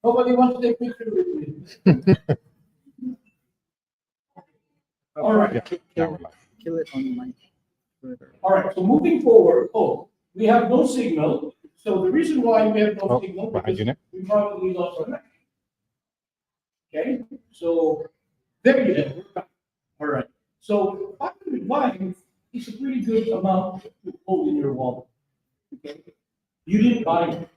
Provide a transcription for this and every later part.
Nobody wants to take pictures with me. All right. Kill it on my Twitter. All right, so moving forward, we have no signal. So the reason why we have no signal, because we probably lost our connection. Okay, so there you go. All right, so 505 is a pretty good amount to hold in your wallet. Okay, you didn't buy it.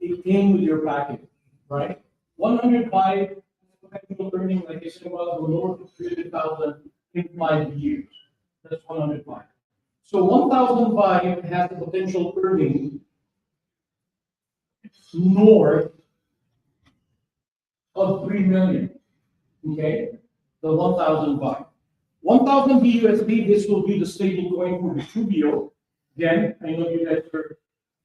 It came with your package, right? 105 potential earning, like I said, was north of 300,000 in 5 years. That's 105. So 1,005 has the potential earning north of 3 million. Okay, the 1,005. 1,000 BUSD, this will be the stable coin for Vitruveo. Again, I know you guys were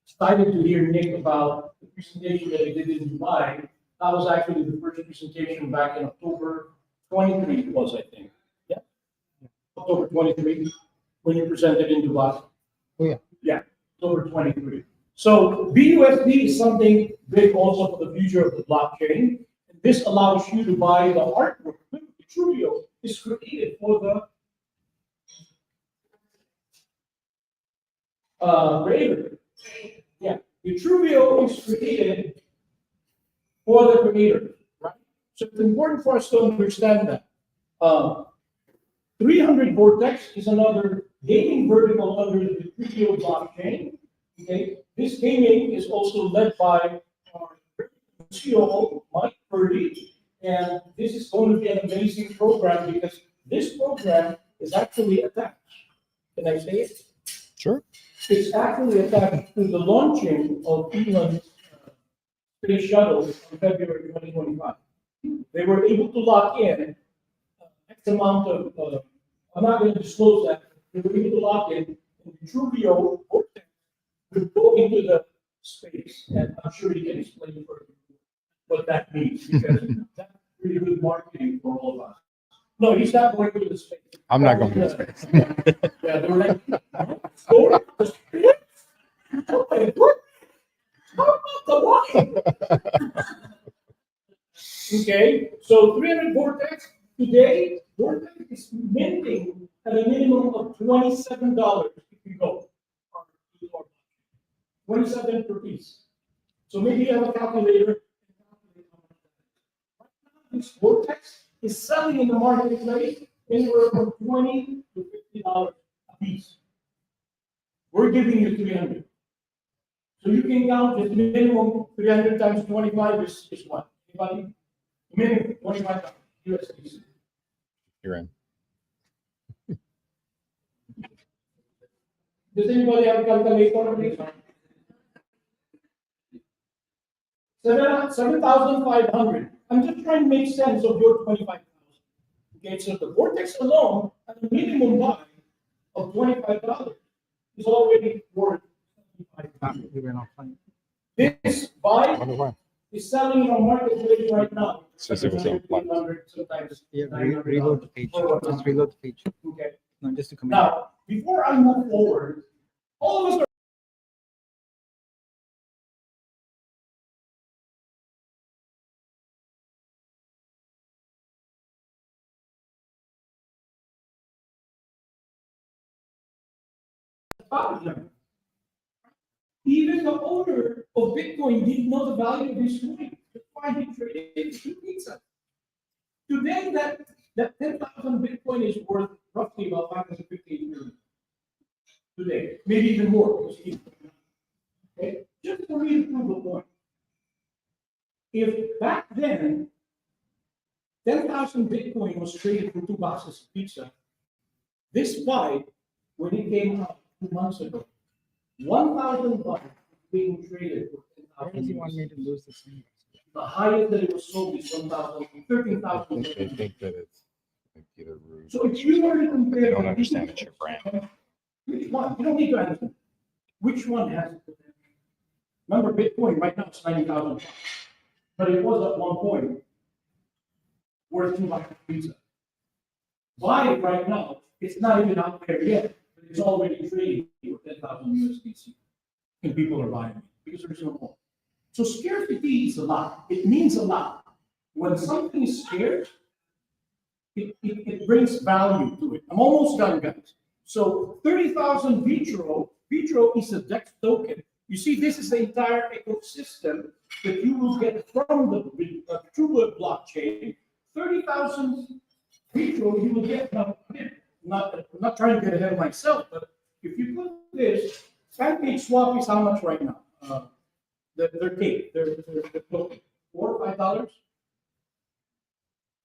excited to hear Nick about the presentation that he did in Dubai. That was actually the first presentation back in October 23, it was, I think. Yeah, October 23, when you presented in Dubai. Oh, yeah. Yeah, October 23. So BUSD is something big also for the future of the blockchain. And this allows you to buy the artwork. Vitruveo is created for the creator. Yeah, Vitruveo is created for the creator, right? So it's important for us to understand that. 300 Vortex is another gaming vertical under the Vitruveo blockchain. Okay, this gaming is also led by our COO, Mike Purdy, and this is going to be an amazing program because this program is actually attached. Can I say it? Sure. It's actually attached to the launching of Elon's space shuttle in February 2025. They were able to lock in X amount of, I'm not going to disclose that, they were able to lock in Vitruveo Vortex would go into the space, and I'm sure he can explain further what that means, because that's really good marketing for all of us. No, he's not going to the space. I'm not going to space. Yeah, they were like, go to the space? Okay, what? How about the wine? Okay, so 300 Vortex, today, Vortex is minting at a minimum of $27 if you go. 27 per piece. So maybe you have a calculator. This Vortex is selling in the marketplace anywhere from $20 to $50 a piece. We're giving you 300. So you can count the minimum 300 times 25 is what? Anybody? Minimum 25 USD. You're in. Does anybody have a calculator? 7,500. I'm just trying to make sense of your 25,000. Okay, so the Vortex alone at a minimum buy of $25 is already worth $75. This buy is selling in our marketplace right now. Sometimes Yeah, reload the page. Just reload the page. Okay. No, just to come Now, before I move forward, all of us are them. Even the owner of Bitcoin didn't know the value of his coin. That's why he traded two pizza. Today, that 10,000 Bitcoin is worth roughly about 558 million. Today, maybe even more. Okay, just for me to prove the point. If back then 10,000 Bitcoin was traded for 2 boxes of pizza, this buy, when it came out 2 months ago, 1,000 bucks being traded for 10,000. Why does he want me to lose this thing? The highest that it was sold is 13,000. They think that it's like either rude. So if you were to compare, They don't understand it's your brand. Which one? You don't need to answer. Which one has the potential? Remember, Bitcoin right now is 90,000, but it was at one point worth 2 bucks of pizza. Buy it right now. It's not even out there yet, but it's already trading for 10,000 USDC, and people are buying it because there's no more. So scarcity is a lot. It means a lot. When something is scarce, it brings value to it. I'm almost done, guys. So 30,000 Vitro is a DEX token. You see, this is the entire ecosystem that you will get from the Vitruveo blockchain. 30,000 Vitro, you will get, I'm not trying to get ahead of myself, but if you put this, Pancake Swap is how much right now? Their cake, their token, $4 or $5?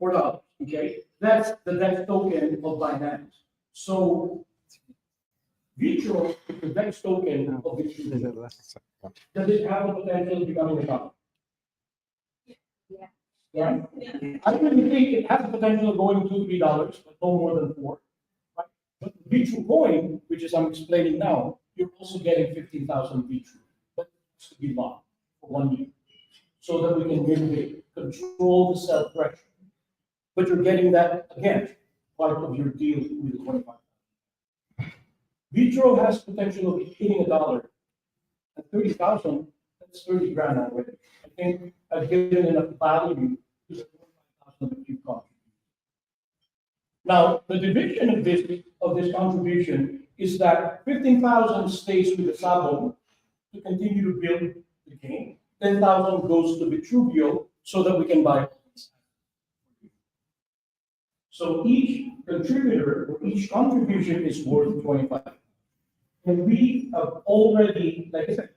$4, okay? That's the DEX token of Binance. So Vitro is the DEX token of Vitruveo. Does it have the potential of becoming a dollar? Yeah. I really think it has the potential of going to $3, but no more than 4. Right? But Vitru coin, which is I'm explaining now, you're also getting 15,000 Vitru, but it's to be locked for 1 year, so that we can really control the sell pressure. But you're getting that again, part of your deal with the 25. Vitro has potential of hitting $1 at 30,000. That's 30 grand already. I think I've given enough value to the 25,000 that you've contributed. Now, the division of this contribution is that 15,000 stays with the Sabong to continue to build the game. 10,000 goes to Vitruveo so that we can buy. So each contributor or each contribution is worth 25. And we have already, like I said,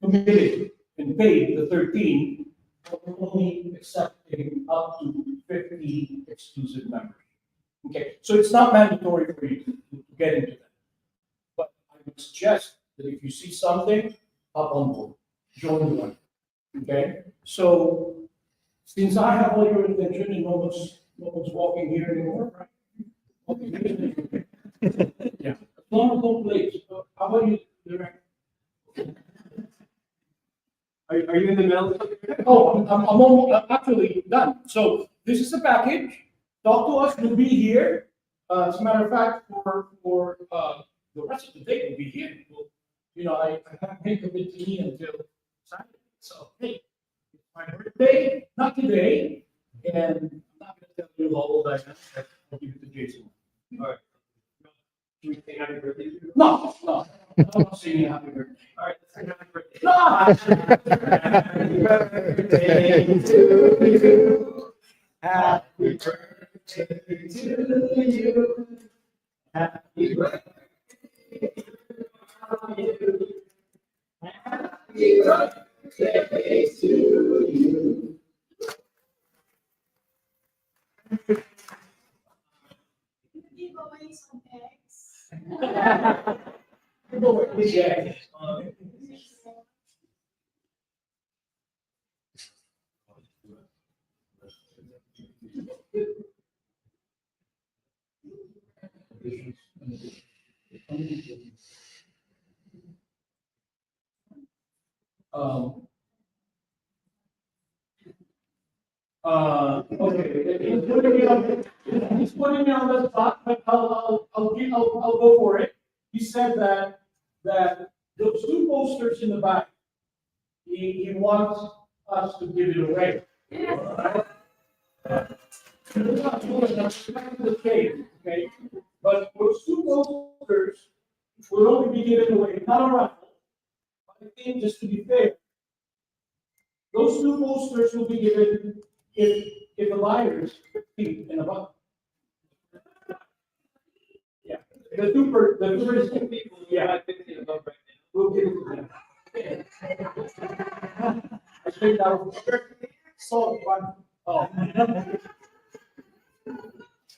committed and paid the 13, but we're only accepting up to 50 exclusive members. Okay, so it's not mandatory for you to get into that. But I would suggest that if you see something, hop on board, join the one. Okay, so since I have all your attention and no one's walking here anymore, right? Okay. Yeah, wonderful place. How about you, Director? Are you in the middle? Oh, I'm almost actually done. So this is the package. Talk to us. We'll be here. As a matter of fact, for the rest of the day, we'll be here. I have been committed to me until Saturday. So hey, it's my birthday, not today, and I'm not going to tell you how old I am. I'll give it to Jason. All right. Should we say happy birthday to you? No. I'm not saying happy birthday. All right, let's say happy birthday. No! Happy birthday to you. Happy birthday to you. Happy birthday to you. Happy birthday to you. Give away some eggs. Yeah. Okay, he's putting me on the spot, but I'll go for it. He said that those 2 posters in the back, he wants us to give it away. We're not doing that, that's the case, okay? But those 2 posters will only be given away, not a raffle. But I think just to be fair, those 2 posters will be given if the buyers 50 and above. Yeah, the first 2 people, yeah, 50 and above right now. We'll give it to them. I think that was so fun. Oh.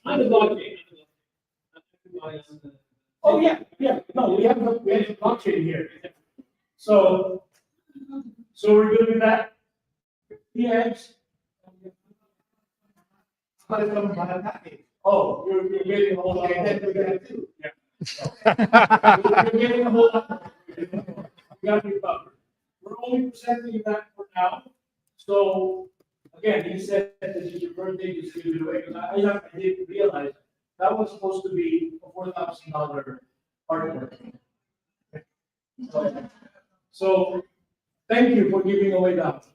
I'm the blockchain. Oh yeah. No, we have the blockchain here. So we're good with that. Yes. Oh, you're getting a whole lot. Yeah. You're getting a whole lot. You got to be covered. We're only presenting that for now. So again, he said that it's your birthday, just give it away. I didn't realize that was supposed to be a $4,000 artwork. So Thank you for giving away that.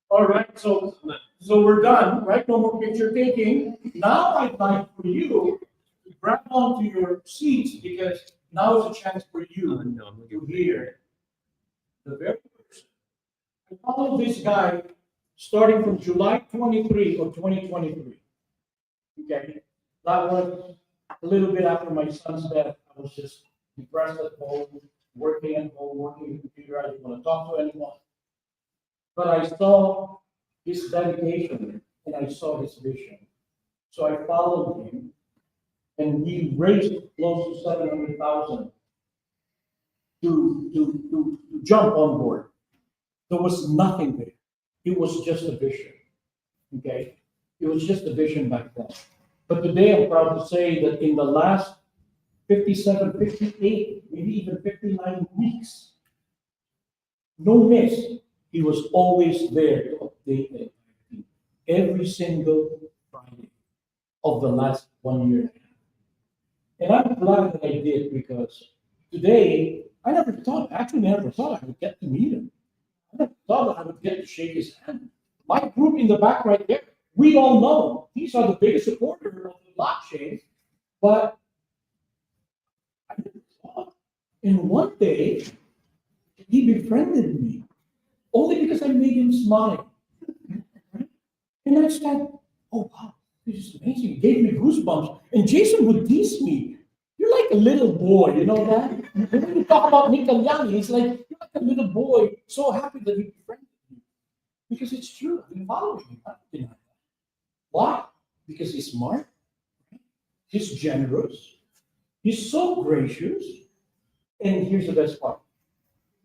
All right, so we're done, right? No more picture taking. Now I'd like for you to grab onto your seats because now is a chance for you to hear the very first. I followed this guy starting from July 23 of 2023. Okay, that was a little bit after my son's death. I was just depressed at home, working at home, working on the computer. I didn't want to talk to anyone. But I saw his dedication and I saw his vision. So I followed him and we raised close to 700,000 to jump on board. There was nothing there. It was just a vision. Okay? It was just a vision back then. But today I'm proud to say that in the last 57, 58, maybe even 59 weeks, no miss, he was always there to update me every single Friday of the last 1 year. And I'm glad that I did because today I never thought I would get to meet him. I never thought I would get to shake his hand. My group in the back right there, we all know these are the biggest supporters of the blockchain, but I never thought. And one day he befriended me only because I made him smile. And I said, oh wow, this is amazing. It gave me goosebumps. And Jason would tease me. You're like a little boy, you know that? And when you talk about Nick Cagliani, he's like, you're like a little boy, so happy that he befriended you. Because it's true. I've been following him. I don't deny that. Why? Because he's smart, he's generous, he's so gracious, and here's the best part.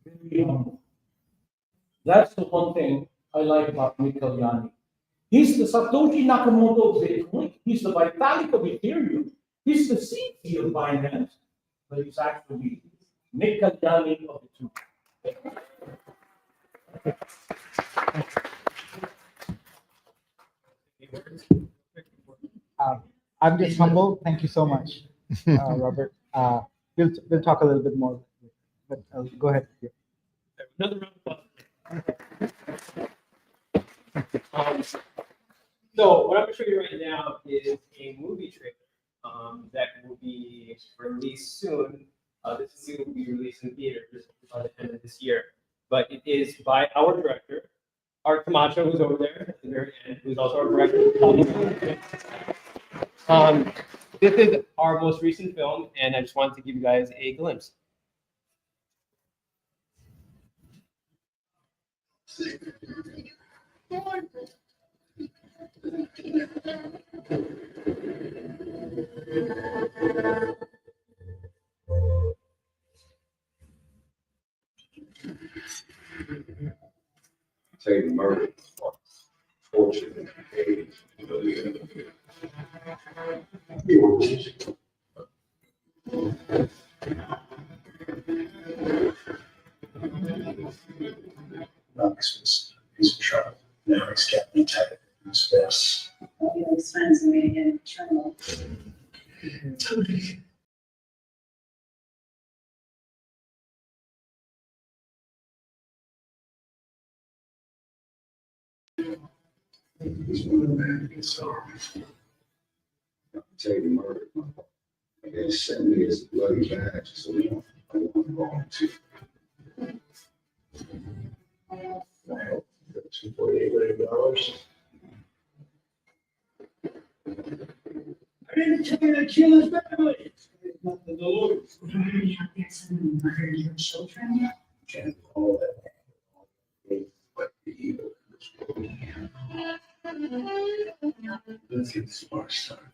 Very humble. That's the one thing I like about Nick Cagliani. He's the Satoshi Nakamoto of Bitcoin. He's the Vitalik of Ethereum. He's the CT of Binance, but he's actually Nick Cagliani of the two. I'm just humble. Thank you so much, Robert. We'll talk a little bit more, but go ahead. Another round of applause. So what I'm going to show you right now is a movie trailer that will be released soon. This movie will be released in theaters by the end of this year. But it is by our director, Art Camacho, who's over there at the very end, who's also our director. This is our most recent film, and I just wanted to give you guys a glimpse. Say murder. Fortune. Knox was in trouble. Now he's got me tight. His best. All the old friends and me get in trouble. He's one of the man. Sorry. I'll tell you the murder. And they sent me his bloody badge, so I want wrong too. $2.8 million. I didn't tell you to kill his family. Not the Lord. You have get someone who murdered your children? Can't call that. But the evil. Let's get the smart started.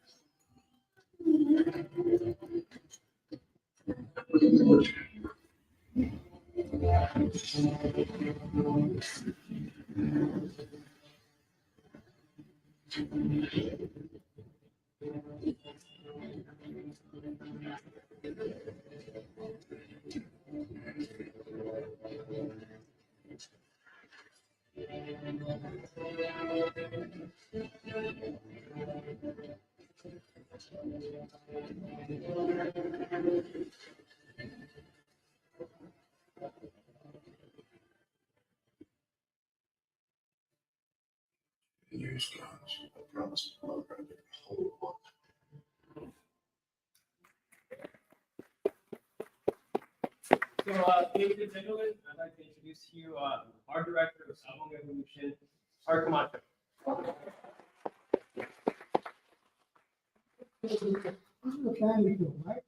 Praise God. I promise my mother I did a whole lot. So, ladies and gentlemen, I'd like to introduce to you our director of Sabong Evolution, Art Camacho. This is a family film, right?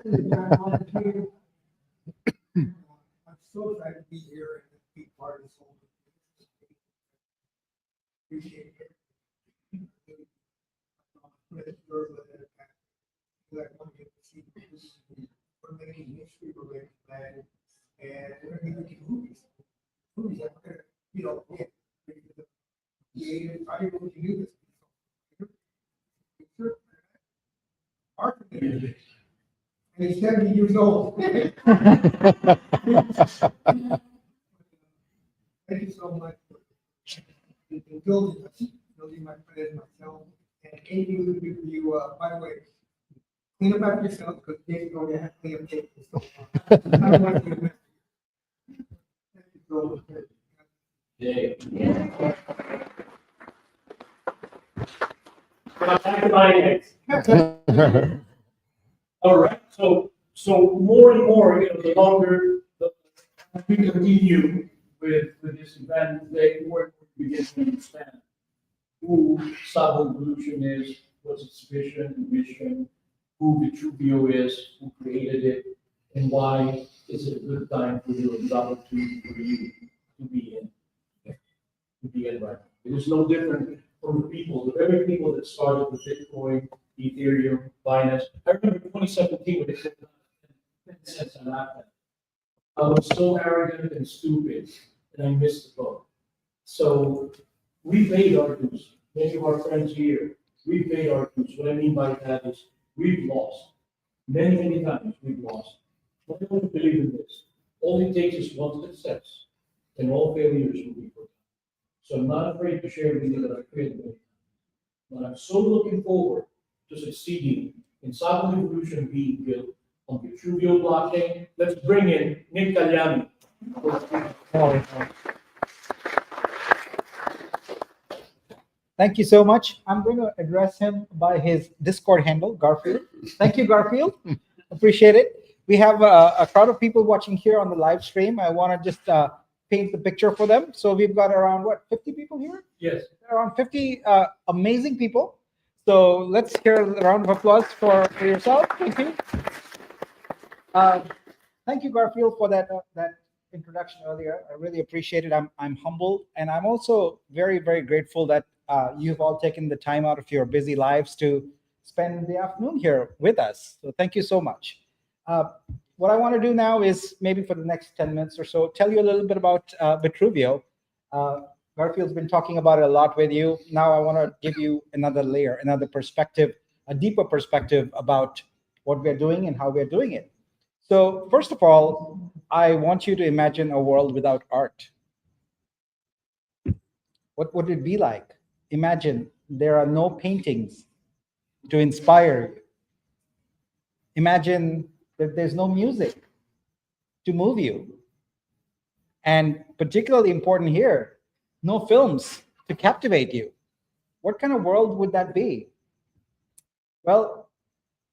This is my volunteer. I'm so excited to be here and be part of this whole. Appreciate it. We're making history, we're making plans, and we're gonna be making movies. Movies that we're gonna, you know, I didn't know we could do this. Art community. And he's 70 years old. Thank you so much for building us, building my friends, myself, and anything we can do for you. By the way, clean up after yourself because Dave's going to have to clean up tape and stuff. I don't want you to miss. Thank you so much. All right, so more and more, the longer we continue with this event, the more we begin to understand who Sabong Evolution is, what's its vision, mission, who Vitruveo is, who created it, and why is it a good time for you, a good opportunity for you to be in. Right. It is no different from the people, the very people that started with Bitcoin, Ethereum, Binance. I remember 2017 when they said 10 cents on that. I was so arrogant and stupid, and I missed the boat. So we paid our dues. Many of our friends here, we paid our dues. What I mean by that is we've lost. Many times we've lost. But I don't believe in this. All it takes is one success, and all failures will be forgotten. So I'm not afraid to share with you that I failed many times. But I'm so looking forward to succeeding in Sabong Evolution being built on Vitruveo blockchain. Let's bring in Nick Cagliani. Thank you so much. I'm going to address him by his Discord handle, Garfield. Thank you, Garfield. Appreciate it. We have a crowd of people watching here on the live stream. I want to just paint the picture for them. So we've got around, 50 people here? Yes. Around 50 amazing people. So let's hear a round of applause for yourself. Thank you. Thank you, Garfield, for that introduction earlier. I really appreciate it. I'm humbled, and I'm also very grateful that you've all taken the time out of your busy lives to spend the afternoon here with us. So thank you so much. What I want to do now is maybe for the next 10 minutes or so, tell you a little bit about Vitruveo. Garfield's been talking about it a lot with you. Now I want to give you another layer, another perspective, a deeper perspective about what we're doing and how we're doing it. So first of all, I want you to imagine a world without art. What would it be like? Imagine there are no paintings to inspire you. Imagine that there's no music to move you. And particularly important here, no films to captivate you. What kind of world would that be? Well,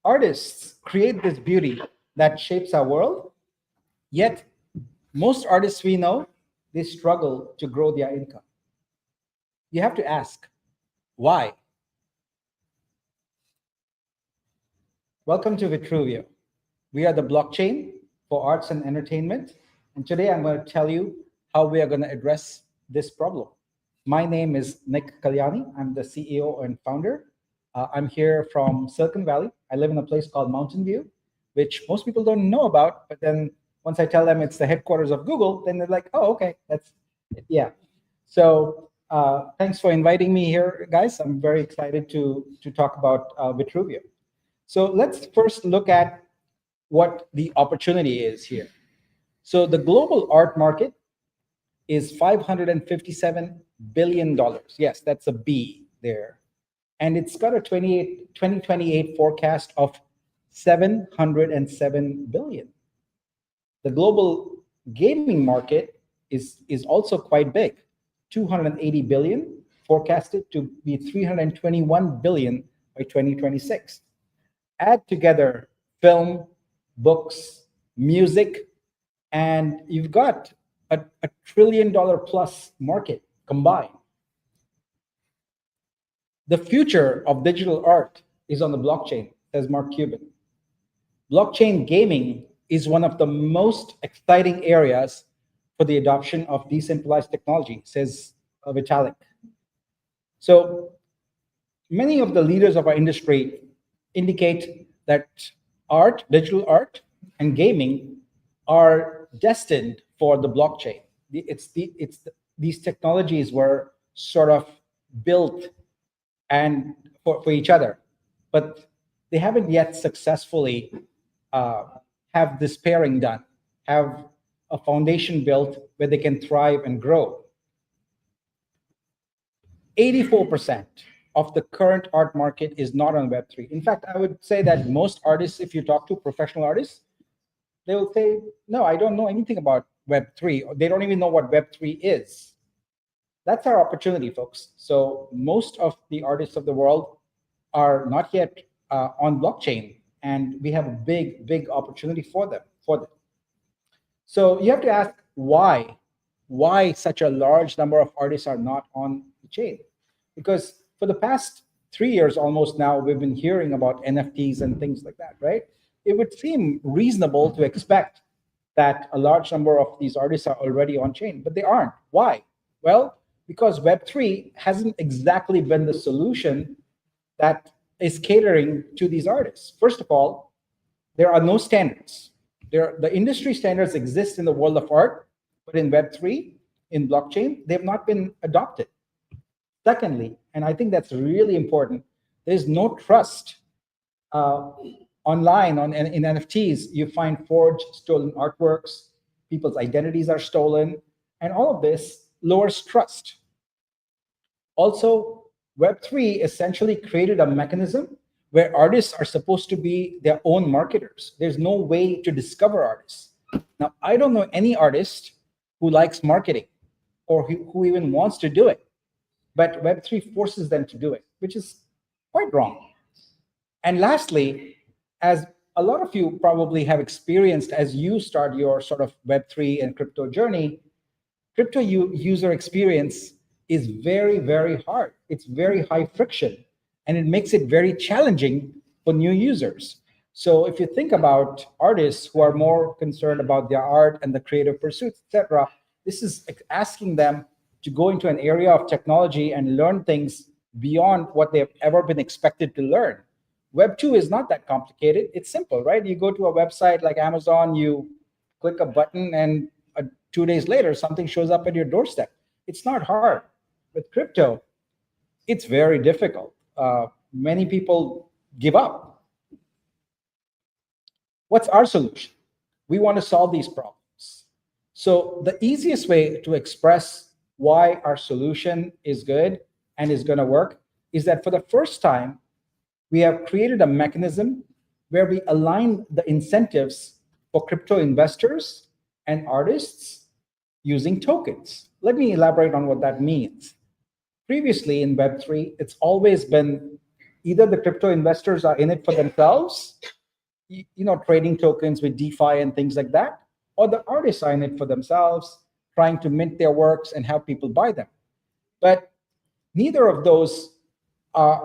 artists create this beauty that shapes our world, yet most artists we know, they struggle to grow their income. You have to ask, why? Welcome to Vitruveo. We are the blockchain for arts and entertainment. And today I'm going to tell you how we are going to address this problem. My name is Nick Cagliani. I'm the CEO and founder. I'm here from Silicon Valley. I live in a place called Mountain View, which most people don't know about. But then once I tell them it's the headquarters of Google, then they're like, oh, okay, that's, yeah. So thanks for inviting me here, guys. I'm very excited to talk about Vitruveo. So let's first look at what the opportunity is here. So the global art market is $557 billion. Yes, that's a B there. And it's got a 2028 forecast of $707 billion. The global gaming market is also quite big, $280 billion forecasted to be 321 billion by 2026. Add together film, books, music, and you've got a $1 trillion plus market combined. The future of digital art is on the blockchain, says Mark Cuban. Blockchain gaming is one of the most exciting areas for the adoption of decentralized technology, says Vitalik. So many of the leaders of our industry indicate that art, digital art, and gaming are destined for the blockchain. These technologies were sort of built and for each other, but they haven't yet successfully have this pairing done, have a foundation built where they can thrive and grow. 84% of the current art market is not on Web3. In fact, I would say that most artists, if you talk to professional artists, they will say, no, I don't know anything about Web3. Or they don't even know what Web3 is. That's our opportunity, folks. So most of the artists of the world are not yet on blockchain, and we have a big, big opportunity for them. So you have to ask why such a large number of artists are not on the chain? Because for the past 3 years almost now, we've been hearing about NFTs and things like that, right? It would seem reasonable to expect that a large number of these artists are already on chain, but they aren't. Why? Well, because Web3 hasn't exactly been the solution that is catering to these artists. First of all, there are no standards. The industry standards exist in the world of art, but in Web3, in blockchain, they have not been adopted. Secondly, and I think that's really important, there's no trust. Online, in NFTs, you find forged, stolen artworks, people's identities are stolen, and all of this lowers trust. Also, Web3 essentially created a mechanism where artists are supposed to be their own marketers. There's no way to discover artists. Now, I don't know any artist who likes marketing or who even wants to do it, but Web3 forces them to do it, which is quite wrong. And lastly, as a lot of you probably have experienced as you start your sort of Web3 and crypto journey, crypto user experience is very, very hard. It's very high friction, and it makes it very challenging for new users. So if you think about artists who are more concerned about their art and the creative pursuits, etc., this is asking them to go into an area of technology and learn things beyond what they've ever been expected to learn. Web 2 is not that complicated. It's simple, right? You go to a website like Amazon, you click a button, and 2 days later, something shows up at your doorstep. It's not hard. With crypto, it's very difficult. Many people give up. What's our solution? We want to solve these problems. So the easiest way to express why our solution is good and is going to work is that for the first time, we have created a mechanism where we align the incentives for crypto investors and artists using tokens. Let me elaborate on what that means. Previously in Web3, it's always been either the crypto investors are in it for themselves, trading tokens with DeFi and things like that, or the artists are in it for themselves, trying to mint their works and have people buy them. But neither of those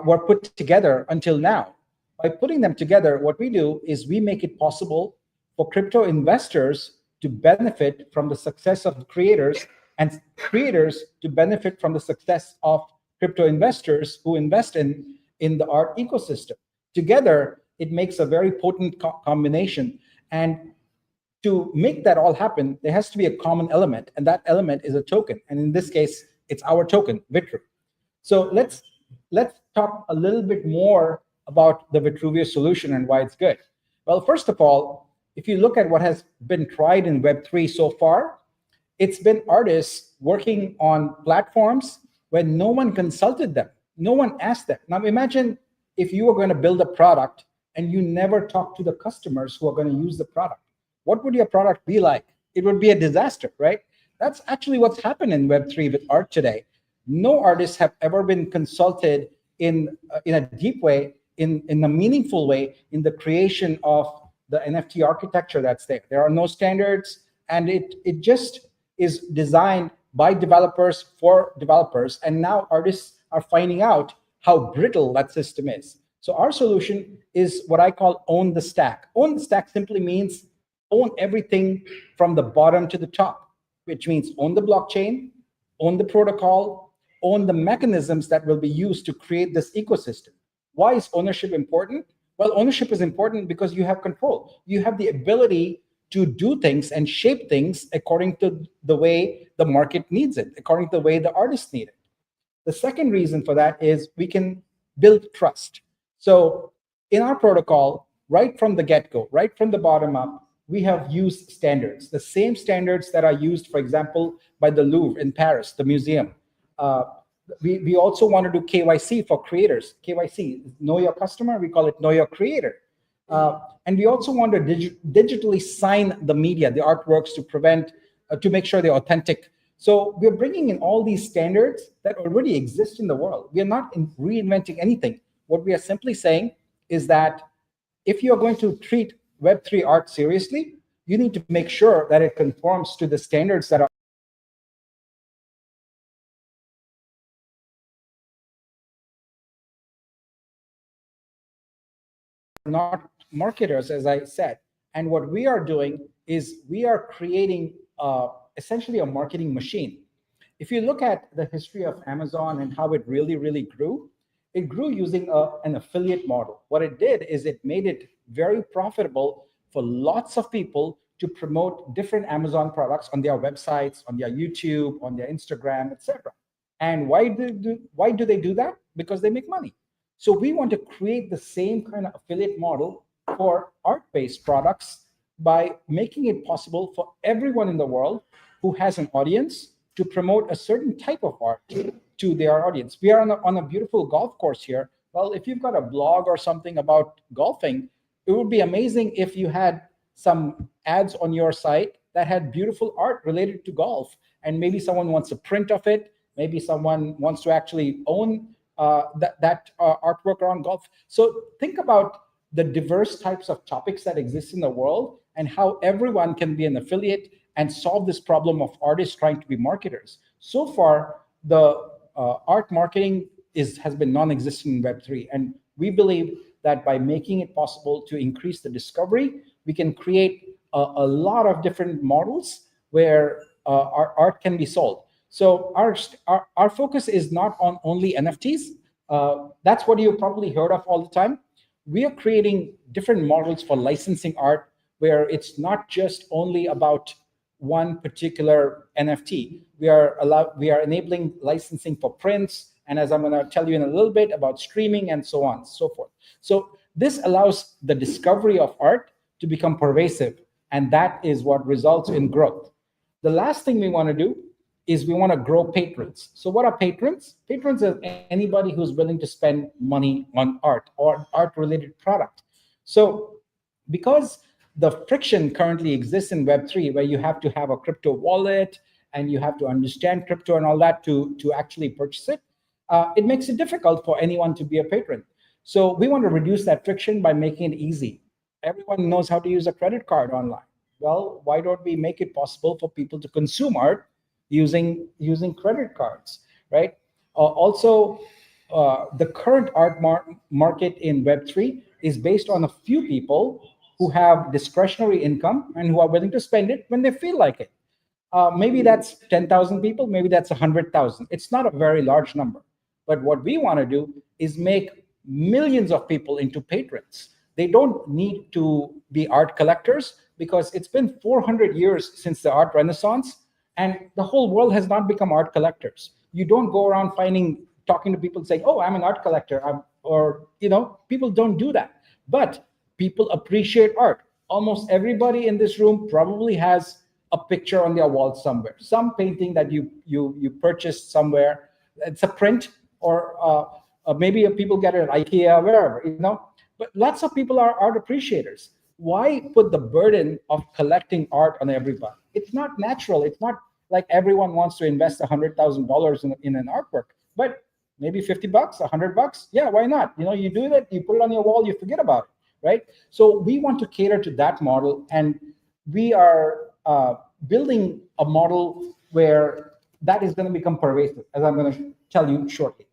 were put together until now. By putting them together, what we do is we make it possible for crypto investors to benefit from the success of the creators, and creators to benefit from the success of crypto investors who invest in the art ecosystem. Together, it makes a very potent combination. And to make that all happen, there has to be a common element, and that element is a token. And in this case, it's our token, Vitru. So let's talk a little bit more about the Vitruveo solution and why it's good. Well, first of all, if you look at what has been tried in Web3 so far, it's been artists working on platforms where no one consulted them. No one asked them. Now imagine if you were going to build a product and you never talk to the customers who are going to use the product. What would your product be like? It would be a disaster, right? That's actually what's happened in Web3 with art today. No artists have ever been consulted in a deep way, in a meaningful way, in the creation of the NFT architecture that's there. There are no standards, and it just is designed by developers for developers. And now artists are finding out how brittle that system is. So our solution is what I call own the stack. Own the stack simply means own everything from the bottom to the top, which means own the blockchain, own the protocol, own the mechanisms that will be used to create this ecosystem. Why is ownership important? Well, ownership is important because you have control. You have the ability to do things and shape things according to the way the market needs it, according to the way the artists need it. The second reason for that is we can build trust. So in our protocol, right from the get-go, right from the bottom up, we have used standards, the same standards that are used, for example, by the Louvre in Paris, the museum. We also want to do KYC for creators. KYC, know your customer, we call it know your creator. And we also want to digitally sign the media, the artworks, to make sure they're authentic. So we're bringing in all these standards that already exist in the world. We are not reinventing anything. What we are simply saying is that if you're going to treat Web3 art seriously, you need to make sure that it conforms to the standards that are not marketers, as I said. And what we are doing is we are creating essentially a marketing machine. If you look at the history of Amazon and how it really, really grew, it grew using an affiliate model. What it did is it made it very profitable for lots of people to promote different Amazon products on their websites, on their YouTube, on their Instagram, etc. And why do they do that? Because they make money. So we want to create the same kind of affiliate model for art-based products by making it possible for everyone in the world who has an audience to promote a certain type of art to their audience. We are on a beautiful golf course here. Well, if you've got a blog or something about golfing, it would be amazing if you had some ads on your site that had beautiful art related to golf. And maybe someone wants a print of it. Maybe someone wants to actually own that artwork around golf. So think about the diverse types of topics that exist in the world and how everyone can be an affiliate and solve this problem of artists trying to be marketers. So far, the art marketing has been non-existent in Web3. And we believe that by making it possible to increase the discovery, we can create a lot of different models where our art can be sold. So our focus is not on only NFTs. That's what you've probably heard of all the time. We are creating different models for licensing art where it's not just only about one particular NFT. We are enabling licensing for prints, and as I'm going to tell you in a little bit, about streaming and so on and so forth. So this allows the discovery of art to become pervasive, and that is what results in growth. The last thing we want to do is we want to grow patrons. So what are patrons? Patrons are anybody who's willing to spend money on art or art-related product. So because the friction currently exists in Web3, where you have to have a crypto wallet and you have to understand crypto and all that to actually purchase it, it makes it difficult for anyone to be a patron. So we want to reduce that friction by making it easy. Everyone knows how to use a credit card online. Well, why don't we make it possible for people to consume art using credit cards, right? Also, the current art market in Web3 is based on a few people who have discretionary income and who are willing to spend it when they feel like it. Maybe that's 10,000 people, maybe that's 100,000. It's not a very large number. But what we want to do is make millions of people into patrons. They don't need to be art collectors because it's been 400 years since the art renaissance, and the whole world has not become art collectors. You don't go around talking to people saying, oh, I'm an art collector, people don't do that. But people appreciate art. Almost everybody in this room probably has a picture on their wall somewhere, some painting that you purchased somewhere. It's a print, or maybe people get it at IKEA, wherever, But lots of people are art appreciators. Why put the burden of collecting art on everybody? It's not natural. It's not like everyone wants to invest $100,000 in an artwork, but maybe $50, $100, yeah, why not? You do that, you put it on your wall, you forget about it, right? So we want to cater to that model, and we are building a model where that is going to become pervasive, as I'm going to tell you shortly.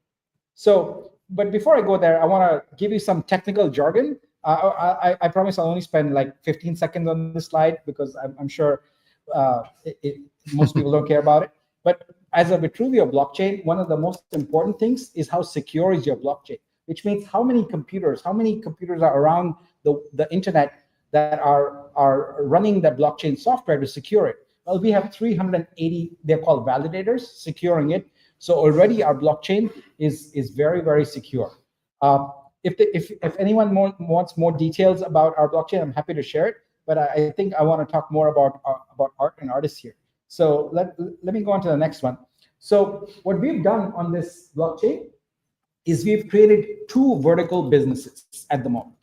So, but before I go there, I want to give you some technical jargon. I promise I'll only spend like 15 seconds on this slide, because I'm sure most people don't care about it. But as a Vitruveo blockchain, one of the most important things is how secure is your blockchain, which means how many computers are around the internet that are running the blockchain software to secure it. Well, we have 380, they're called validators, securing it. So already our blockchain is very, very secure. If anyone wants more details about our blockchain, I'm happy to share it. But I think I want to talk more about art and artists here. So let me go on to the next one. So what we've done on this blockchain is we've created two vertical businesses at the moment.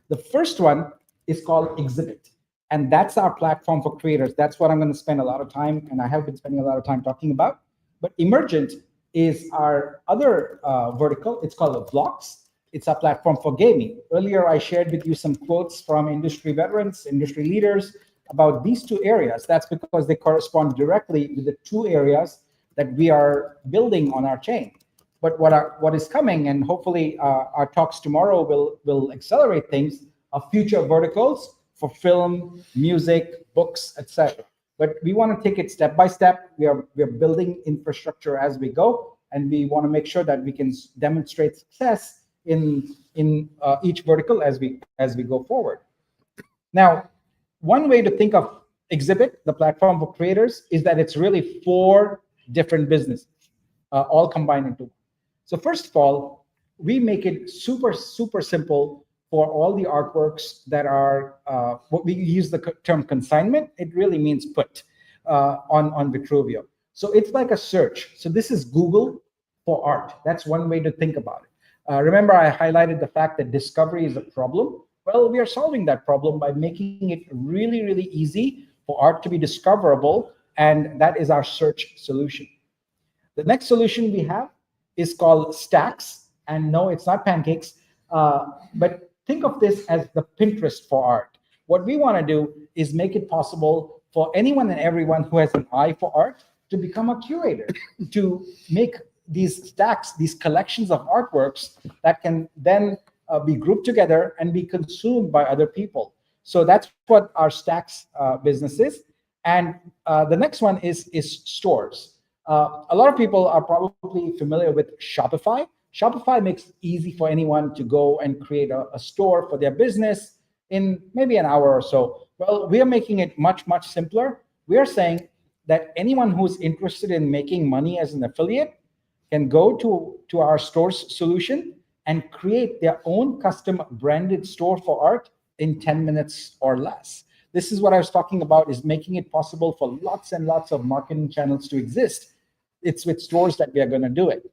The first one is called Exhibit, and that's our platform for creators. That's what I'm going to spend a lot of time, and I have been spending a lot of time talking about. But Emergent is our other vertical. It's called Vlogs. It's a platform for gaming. Earlier, I shared with you some quotes from industry veterans, industry leaders about these two areas. That's because they correspond directly with the two areas that we are building on our chain. But what is coming, and hopefully our talks tomorrow will accelerate things, are future verticals for film, music, books, etc. But we want to take it step by step. We are building infrastructure as we go, and we want to make sure that we can demonstrate success in each vertical as we go forward. Now, one way to think of Exhibit, the platform for creators, is that it's really 4 different businesses, all combined into one. So first of all, we make it super simple for all the artworks that are what we use the term consignment. It really means put on Vitruveo. So it's like a search. So this is Google for art. That's one way to think about it. Remember, I highlighted the fact that discovery is a problem. Well, we are solving that problem by making it really, really easy for art to be discoverable, and that is our search solution. The next solution we have is called Stacks, and no, it's not pancakes, but think of this as the Pinterest for art. What we want to do is make it possible for anyone and everyone who has an eye for art to become a curator, to make these stacks, these collections of artworks that can then be grouped together and be consumed by other people. So that's what our Stacks business is. And the next one is stores. A lot of people are probably familiar with Shopify. Shopify makes it easy for anyone to go and create a store for their business in maybe an hour or so. Well, we are making it much, much simpler. We are saying that anyone who's interested in making money as an affiliate can go to our stores solution and create their own custom branded store for art in 10 minutes or less. This is what I was talking about, is making it possible for lots and lots of marketing channels to exist. It's with stores that we are going to do it.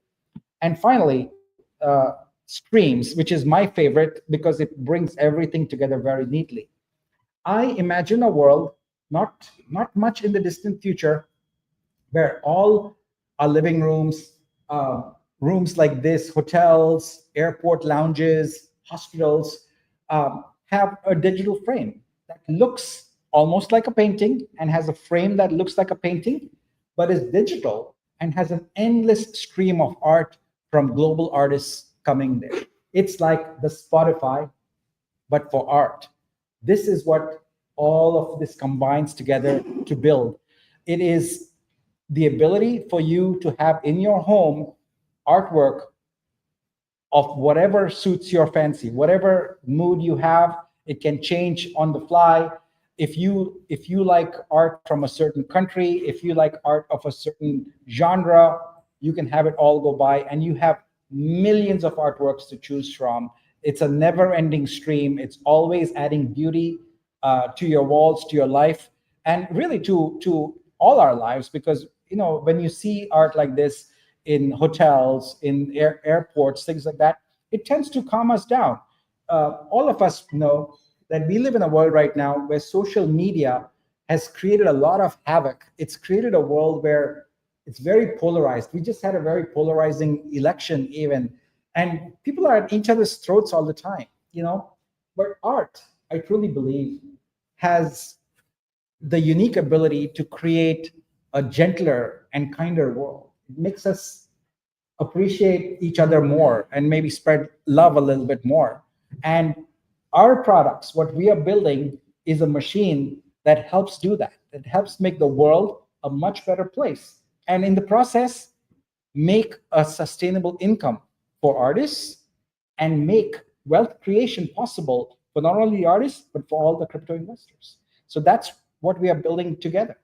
And finally, streams, which is my favorite because it brings everything together very neatly. I imagine a world, not much in the distant future, where all our living rooms, rooms like this, hotels, airport lounges, hospitals, have a digital frame that looks almost like a painting and has a frame that looks like a painting, but is digital and has an endless stream of art from global artists coming there. It's like the Spotify, but for art. This is what all of this combines together to build. It is the ability for you to have in your home artwork of whatever suits your fancy, whatever mood you have. It can change on the fly. If you like art from a certain country, if you like art of a certain genre, you can have it all go by, and you have millions of artworks to choose from. It's a never-ending stream. It's always adding beauty to your walls, to your life, and really to all our lives. Because when you see art like this in hotels, in airports, things like that, it tends to calm us down. All of us know that we live in a world right now where social media has created a lot of havoc. It's created a world where it's very polarized. We just had a very polarizing election even, and people are at each other's throats all the time, you know. But art, I truly believe, has the unique ability to create a gentler and kinder world. It makes us appreciate each other more and maybe spread love a little bit more. And our products, what we are building, is a machine that helps do that. It helps make the world a much better place. And in the process, make a sustainable income for artists and make wealth creation possible for not only the artists, but for all the crypto investors. So that's what we are building together.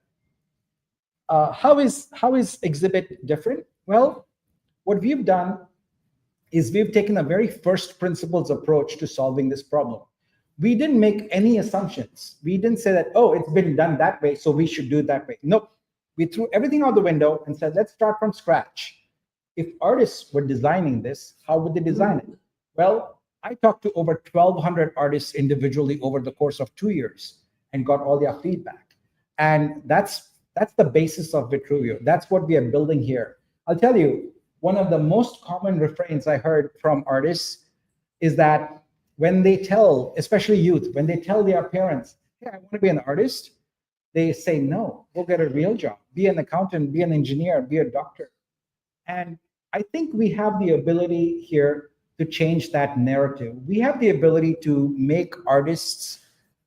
How is Exhibit different? Well, what we've done is we've taken a very first principles approach to solving this problem. We didn't make any assumptions. We didn't say that, oh, it's been done that way, so we should do it that way. Nope. We threw everything out the window and said, let's start from scratch. If artists were designing this, how would they design it? Well, I talked to over 1,200 artists individually over the course of 2 years and got all their feedback. And that's the basis of Vitruveo. That's what we are building here. I'll tell you, one of the most common refrains I heard from artists is that when they tell, especially youth, when they tell their parents, hey, I want to be an artist, they say, no, go get a real job, be an accountant, be an engineer, be a doctor. And I think we have the ability here to change that narrative. We have the ability to make artists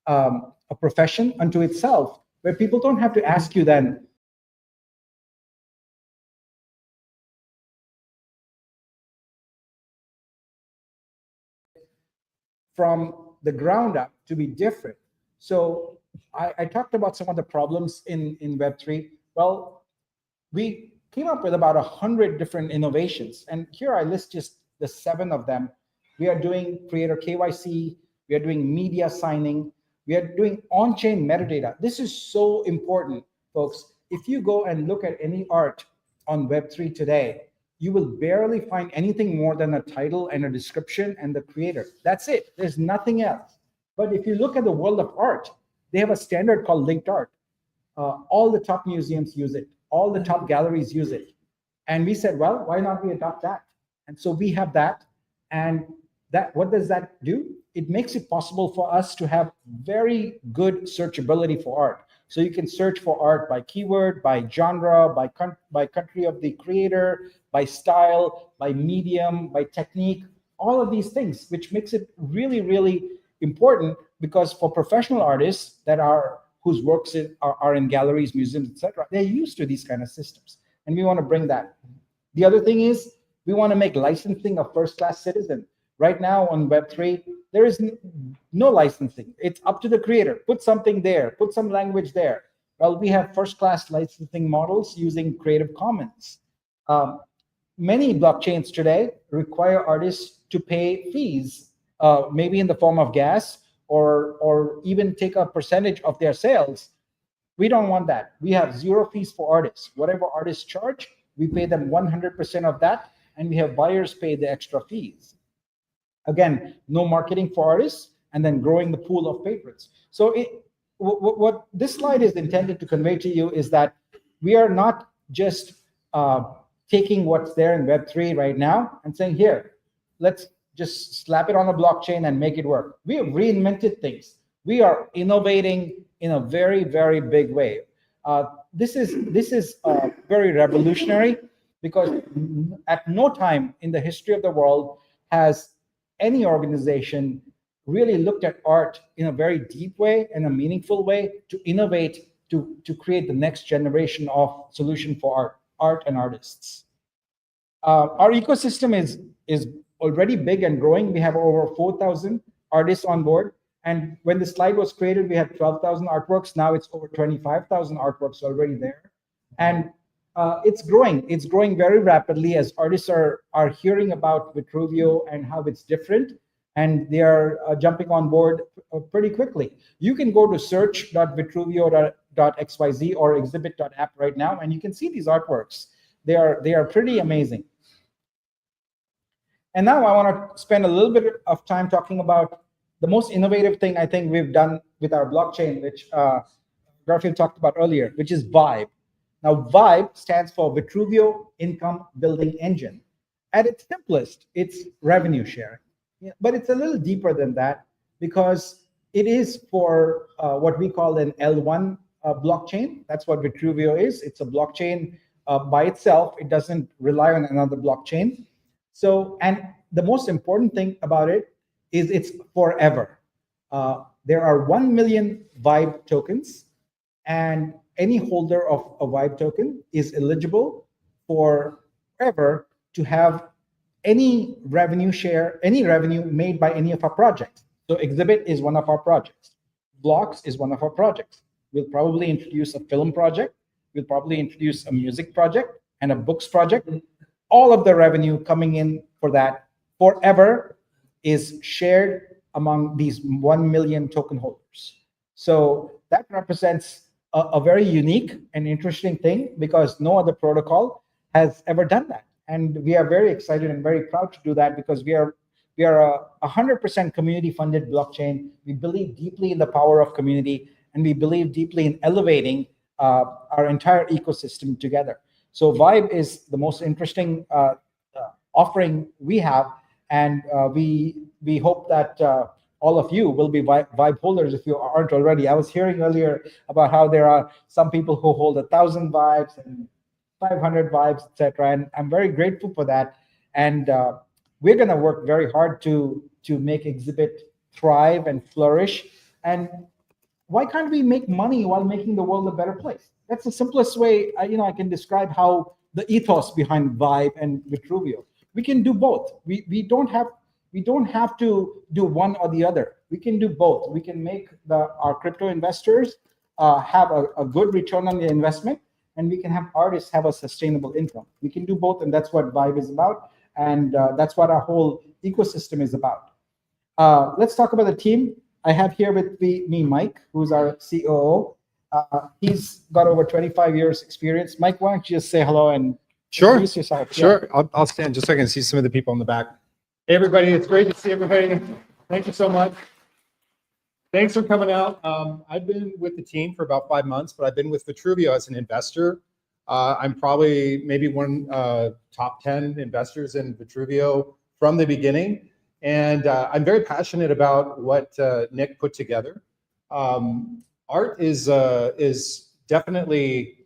a profession unto itself, where people don't have to ask you then, from the ground up to be different. So I talked about some of the problems in Web3. Well, we came up with about 100 different innovations. And here I list just the 7 of them. We are doing creator KYC. We are doing media signing. We are doing on-chain metadata. This is so important, folks. If you go and look at any art on Web3 today, you will barely find anything more than a title and a description and the creator. That's it. There's nothing else. But if you look at the world of art, they have a standard called linked art. All the top museums use it. All the top galleries use it. And we said, well, why not we adopt that? And so we have that. And that, what does that do? It makes it possible for us to have very good searchability for art. So you can search for art by keyword, by genre, by country of the creator, by style, by medium, by technique, all of these things, which makes it really, really important, because for professional artists that are whose works are in galleries, museums, etc., they're used to these kind of systems. And we want to bring that. The other thing is we want to make licensing a first-class citizen. Right now on Web3, there is no licensing. It's up to the creator. Put something there, put some language there. Well, we have first-class licensing models using Creative Commons. Many blockchains today require artists to pay fees, maybe in the form of gas, or even take a percentage of their sales. We don't want that. We have 0 fees for artists. Whatever artists charge, we pay them 100% of that, and we have buyers pay the extra fees. Again, no marketing for artists, and then growing the pool of patrons. So what this slide is intended to convey to you is that we are not just taking what's there in Web3 right now and saying, here, let's just slap it on a blockchain and make it work. We have reinvented things. We are innovating in a very, very big way. This is very revolutionary, because at no time in the history of the world has any organization really looked at art in a very deep way and a meaningful way to innovate, to create the next generation of solution for art and artists. Our ecosystem is already big and growing. We have over 4,000 artists on board. And when the slide was created, we had 12,000 artworks. Now it's over 25,000 artworks already there. And it's growing. It's growing very rapidly as artists are hearing about Vitruveo and how it's different. And they are jumping on board pretty quickly. You can go to search.vitruveo.xyz or exhibit.app right now, and you can see these artworks. They are pretty amazing. And now I want to spend a little bit of time talking about the most innovative thing I think we've done with our blockchain, which Garfield talked about earlier, which is VIBE. Now, VIBE stands for Vitruveo Income Building Engine. At its simplest, it's revenue sharing. Yeah, but it's a little deeper than that because it is for what we call an L1 blockchain. That's what Vitruveo is. It's a blockchain by itself. It doesn't rely on another blockchain. So, and the most important thing about it is it's forever. There are 1 million VIBE tokens, and any holder of a VIBE token is eligible forever to have any revenue share, any revenue made by any of our projects. So Exhibit is one of our projects. Blocks is one of our projects. We'll probably introduce a film project. We'll probably introduce a music project and a books project. All of the revenue coming in for that forever is shared among these 1 million token holders. So that represents a very unique and interesting thing because no other protocol has ever done that. And we are very excited and very proud to do that because we are a 100% community-funded blockchain. We believe deeply in the power of community, and we believe deeply in elevating our entire ecosystem together. So VIBE is the most interesting offering we have, and we hope that all of you will be VIBE holders if you aren't already. I was hearing earlier about how there are some people who hold 1,000 VIBEs and 500 VIBEs, etc. And I'm very grateful for that. And we're going to work very hard to make Exhibit thrive and flourish. And why can't we make money while making the world a better place? That's the simplest way I can describe how the ethos behind VIBE and Vitruveo. We can do both. We don't have to do one or the other. We can do both. We can make our crypto investors have a good return on the investment, and we can have artists have a sustainable income. We can do both, and that's what VIBE is about, and that's what our whole ecosystem is about. Let's talk about the team. I have here with me Mike, who's our COO. He's got over 25 years experience. Mike, why don't you just say hello and introduce yourself? Sure. I'll stand just so I can see some of the people in the back. Hey, everybody. It's great to see everybody. Thank you so much. Thanks for coming out. I've been with the team for about 5 months, but I've been with Vitruveo as an investor. I'm probably maybe one top 10 investors in Vitruveo from the beginning. And I'm very passionate about what Nick put together. Art is definitely,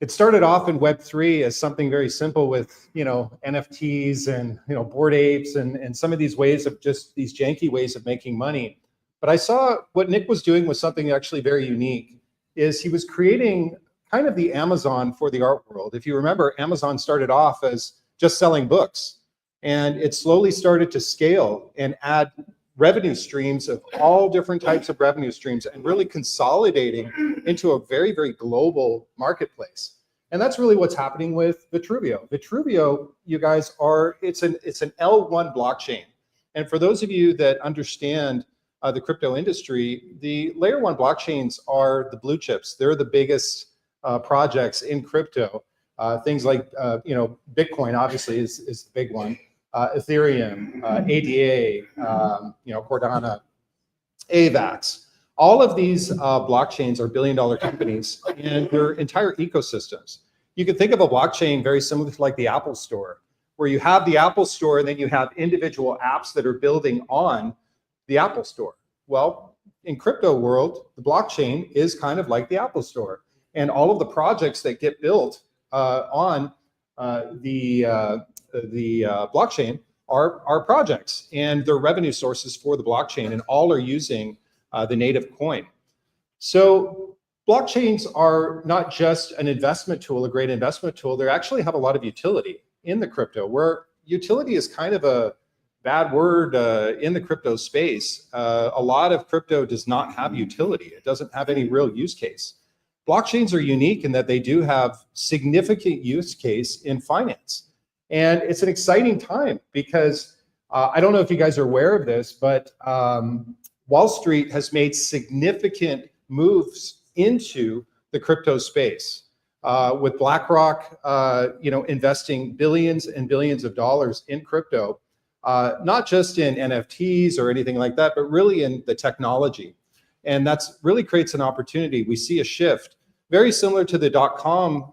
it started off in Web3 as something very simple with, NFTs and, Bored Apes and some of these ways of just these janky ways of making money. But I saw what Nick was doing was something actually very unique, is he was creating kind of the Amazon for the art world. If you remember, Amazon started off as just selling books, and it slowly started to scale and add revenue streams of all different types of revenue streams and really consolidating into a very, very global marketplace. And that's really what's happening with Vitruveo. Vitruveo, you guys it's an L1 blockchain. And for those of you that understand the crypto industry, the layer 1 blockchains are the blue chips. They're the biggest projects in crypto. Things like, Bitcoin obviously is the big one. Ethereum, ADA, Cardano, AVAX. All of these blockchains are billion-dollar companies, and they're entire ecosystems. You can think of a blockchain very similar to like the Apple Store, where you have the Apple Store and then you have individual apps that are building on the Apple Store. Well, in crypto world, the blockchain is kind of like the Apple Store, and all of the projects that get built on the blockchain are projects, and they're revenue sources for the blockchain, and all are using the native coin. So blockchains are not just an investment tool, a great investment tool. They actually have a lot of utility in the crypto, where utility is kind of a bad word in the crypto space. A lot of crypto does not have utility. It doesn't have any real use case. Blockchains are unique in that they do have significant use case in finance. And it's an exciting time because I don't know if you guys are aware of this, but Wall Street has made significant moves into the crypto space with BlackRock, investing billions and billions of dollars in crypto, not just in NFTs or anything like that, but really in the technology. And that's really creates an opportunity. We see a shift very similar to the .com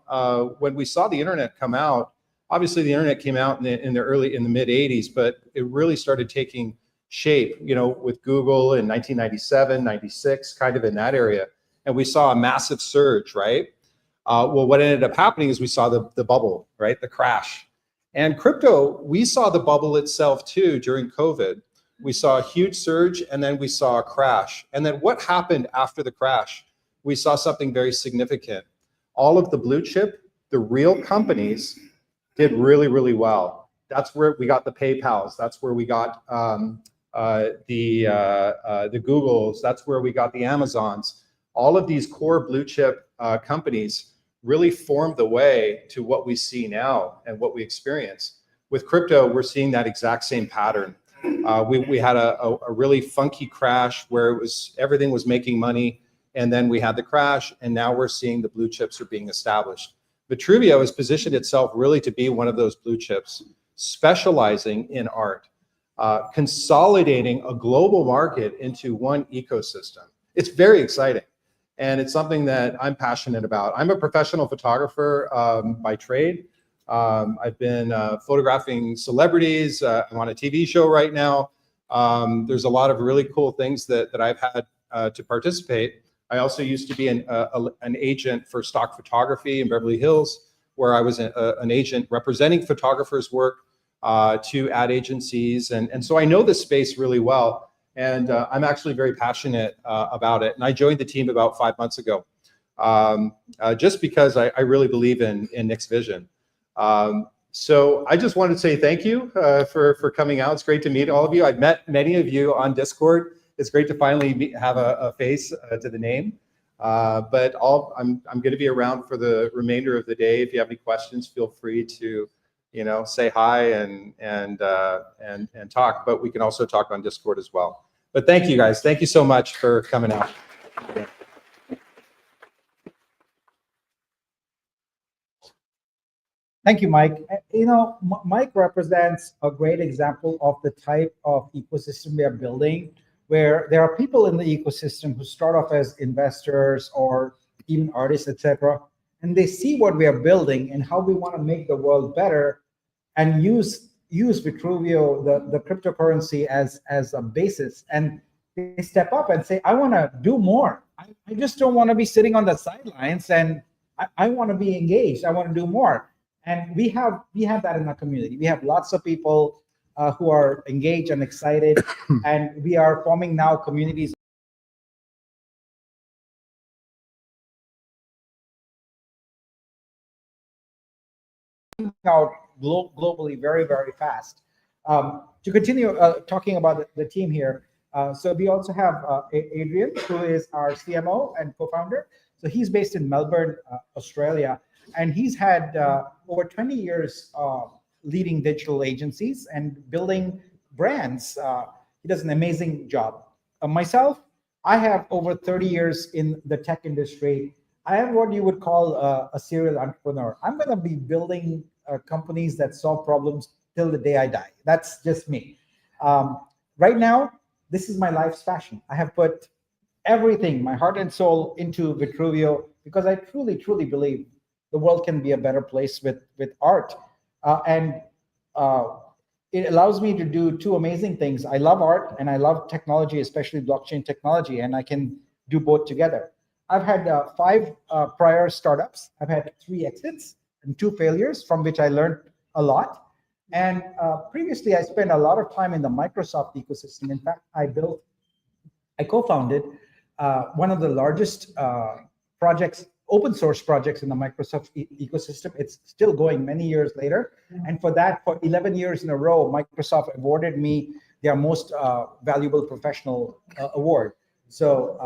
when we saw the internet come out. Obviously, the internet came out in the mid 80s, but it really started taking shape, with Google in 1997, 96, kind of in that area. And we saw a massive surge, right? Well, what ended up happening is we saw the bubble, right? The crash. And crypto, we saw the bubble itself too during COVID. We saw a huge surge and then we saw a crash. And then what happened after the crash? We saw something very significant. All of the blue chip, the real companies did really, really well. That's where we got the PayPals. That's where we got the Googles. That's where we got the Amazons. All of these core blue chip companies really formed the way to what we see now and what we experience. With crypto, we're seeing that exact same pattern. We had a really funky crash where everything was making money, and then we had the crash, and now we're seeing the blue chips are being established. Vitruveo has positioned itself really to be one of those blue chips, specializing in art, consolidating a global market into one ecosystem. It's very exciting, and it's something that I'm passionate about. I'm a professional photographer by trade. I've been photographing celebrities. I'm on a TV show right now. There's a lot of really cool things that I've had to participate. I also used to be an agent for stock photography in Beverly Hills, where I was an agent representing photographers' work to ad agencies. And so I know this space really well. And I'm actually very passionate about it. And I joined the team about 5 months ago, just because I really believe in Nick's vision. So I just wanted to say thank you for coming out. It's great to meet all of you. I've met many of you on Discord. It's great to finally have a face to the name. But I'm going to be around for the remainder of the day. If you have any questions, feel free to say hi and talk. But we can also talk on Discord as well. But thank you guys. Thank you so much for coming out. Thank you, Mike. Mike represents a great example of the type of ecosystem we are building, where there are people in the ecosystem who start off as investors or even artists, etc., and they see what we are building and how we want to make the world better, and use Vitruveo, the cryptocurrency, as a basis. And they step up and say, I want to do more. I just don't want to be sitting on the sidelines, and I want to be engaged. I want to do more. And we have that in our community. We have lots of people who are engaged and excited, and we are forming now communities out globally very, very fast. To continue talking about the team here, so we also have Adrian, who is our CMO and co-founder. So he's based in Melbourne, Australia, and he's had over 20 years leading digital agencies and building brands. He does an amazing job. Myself, I have over 30 years in the tech industry. I am what you would call a serial entrepreneur. I'm going to be building companies that solve problems till the day I die. That's just me. Right now, this is my life's passion. I have put everything, my heart and soul, into Vitruveo because I truly, truly believe the world can be a better place with art. And it allows me to do two amazing things. I love art and I love technology, especially blockchain technology, and I can do both together. I've had 5 prior startups. I've had 3 exits and 2 failures, from which I learned a lot. And previously, I spent a lot of time in the Microsoft ecosystem. In fact, I co-founded one of the largest projects, open source projects in the Microsoft ecosystem. It's still going many years later. And for that, for 11 years in a row, Microsoft awarded me their most valuable professional award. So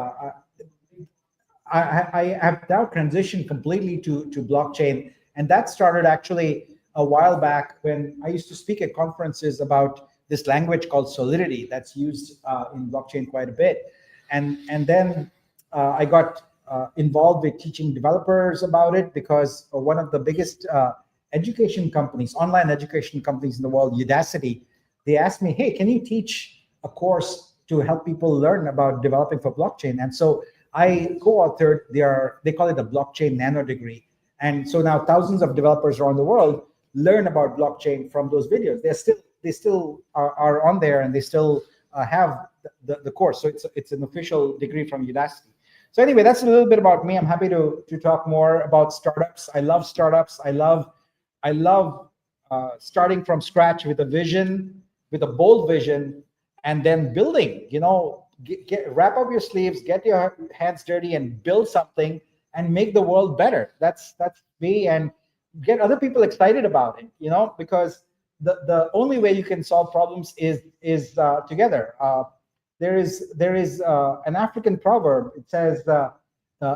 I have now transitioned completely to blockchain. And that started actually a while back when I used to speak at conferences about this language called Solidity that's used in blockchain quite a bit. And then I got involved with teaching developers about it because one of the biggest education companies, online education companies in the world, Udacity, they asked me, hey, can you teach a course to help people learn about developing for blockchain. And so I co-authored they call it a blockchain nano degree. And so now thousands of developers around the world learn about blockchain from those videos. They still are on there, and they still have the course. So it's an official degree from Udacity. So anyway, that's a little bit about me. I'm happy to talk more about startups. I love startups. I love starting from scratch with a vision, with a bold vision, and then building. Wrap up your sleeves, get your hands dirty, and build something and make the world better. That's me, and get other people excited about it. Because the only way you can solve problems is together. There is an African proverb. It says,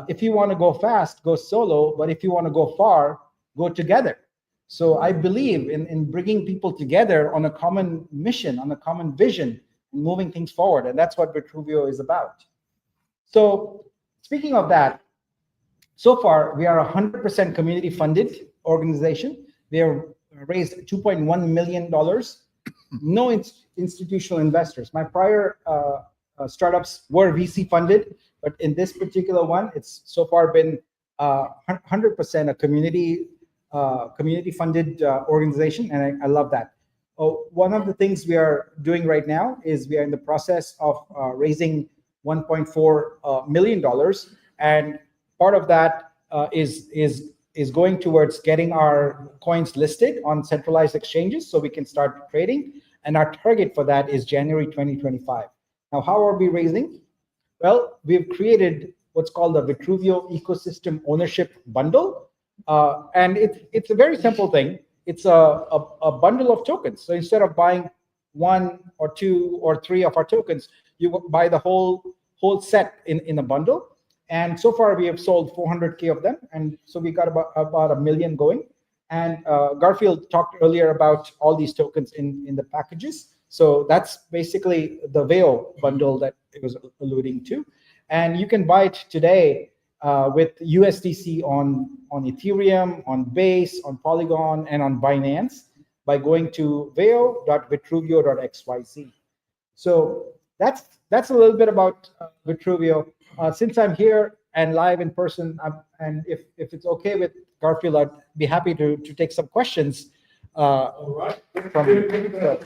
if you want to go fast, go solo, but if you want to go far, go together. So I believe in bringing people together on a common mission, on a common vision, and moving things forward. And that's what Vitruveo is about. So speaking of that, so far we are a 100% community funded organization. We have raised $2.1 million. No institutional investors. My prior startups were VC funded, but in this particular one, it's so far been 100% a community funded organization, and I love that. One of the things we are doing right now is we are in the process of raising $1.4 million, and part of that is going towards getting our coins listed on centralized exchanges so we can start trading. And our target for that is January 2025. Now, how are we raising? Well, we've created what's called the Vitruveo Ecosystem Ownership Bundle. And it's a very simple thing. It's a bundle of tokens. So instead of buying 1 or 2 or 3 of our tokens, you buy the whole set in a bundle. And so far we have sold 400K of them. And so we got about 1 million going. And Garfield talked earlier about all these tokens in the packages. So that's basically the Veo bundle that it was alluding to. And you can buy it today with USDC on Ethereum, on Base, on Polygon, and on Binance by going to veo.vitruveo.xyz. So that's a little bit about Vitruveo. Since I'm here and live in person, and if it's okay with Garfield, I'd be happy to take some questions. All right. Yeah.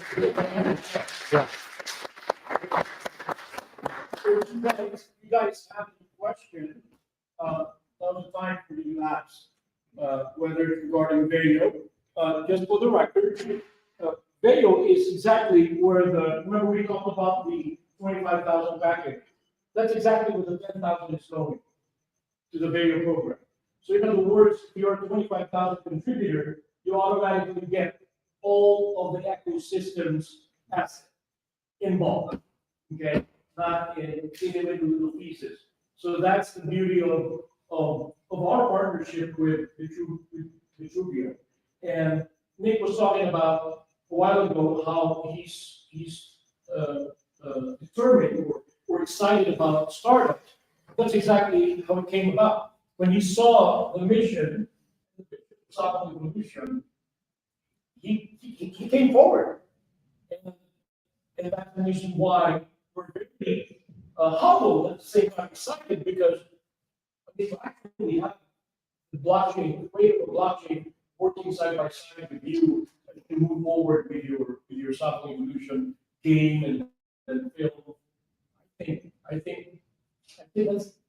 If you guys have any question, now's the time for you to ask, whether it's regarding Veo. Just for the record, Veo is exactly where remember we talked about the 25,000 package. That's exactly where the 10,000 is going, to the Veo program. So in other words, if you're a 25,000 contributor, you automatically get all of the ecosystems assets involved, okay? Not in individual pieces. So that's the beauty of our partnership with Vitruveo. And Nick was talking about a while ago how he's determined or excited about startups. That's exactly how it came about. When he saw the mission, saw the evolution, he came forward. And that's the reason why we're very humble at the same time excited, because if actually have the blockchain, the weight of the blockchain working side by side with you to move forward with your software evolution game and film. I think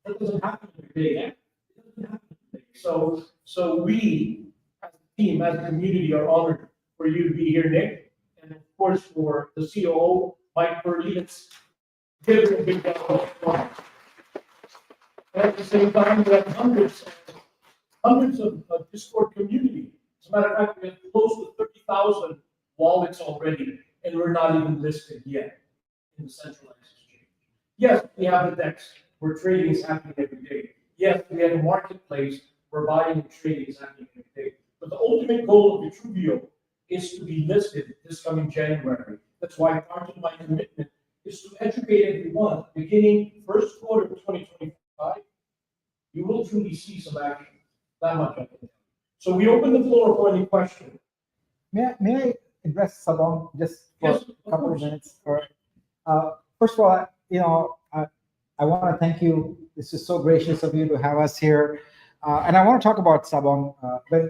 that doesn't happen every day. It doesn't happen every day. So we as a team, as a community, are honored for you to be here, Nick, and of course for the COO, Mike Purdy. It's give a big round of applause. And at the same time, we have hundreds of Discord community. As a matter of fact, we have close to 30,000 wallets already, and we're not even listed yet in the centralized exchange. Yes, we have the DEX where trading is happening every day. Yes, we have a marketplace where buying and trading is happening every day. But the ultimate goal of Vitruveo is to be listed this coming January. That's why part of my commitment is to educate everyone. Beginning first quarter of 2025, you will truly see some action. That much I can tell you. So we open the floor for any question. May I address Sabong just for Yes, a couple of minutes? first of all, I want to thank you. This is so gracious of you to have us here. And I want to talk about Sabong.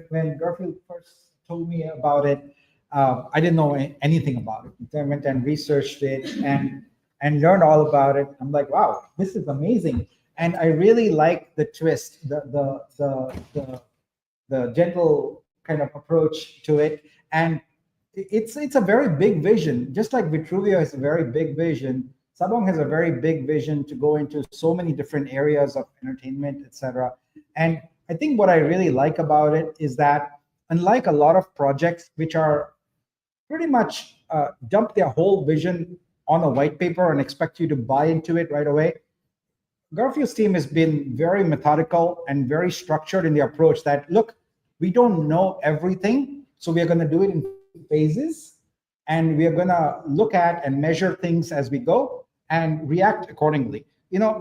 When Garfield first told me about it, I didn't know anything about it. I went and researched it and learned all about it. I'm like, wow, this is amazing. And I really like the twist, the gentle kind of approach to it. And it's a very big vision. Just like Vitruveo has a very big vision, Sabong has a very big vision to go into so many different areas of entertainment, etc. And I think what I really like about it is that, unlike a lot of projects which are pretty much dump their whole vision on a white paper and expect you to buy into it right away, Garfield's team has been very methodical and very structured in the approach that, look, we don't know everything, so we are going to do it in phases, and we are going to look at and measure things as we go and react accordingly.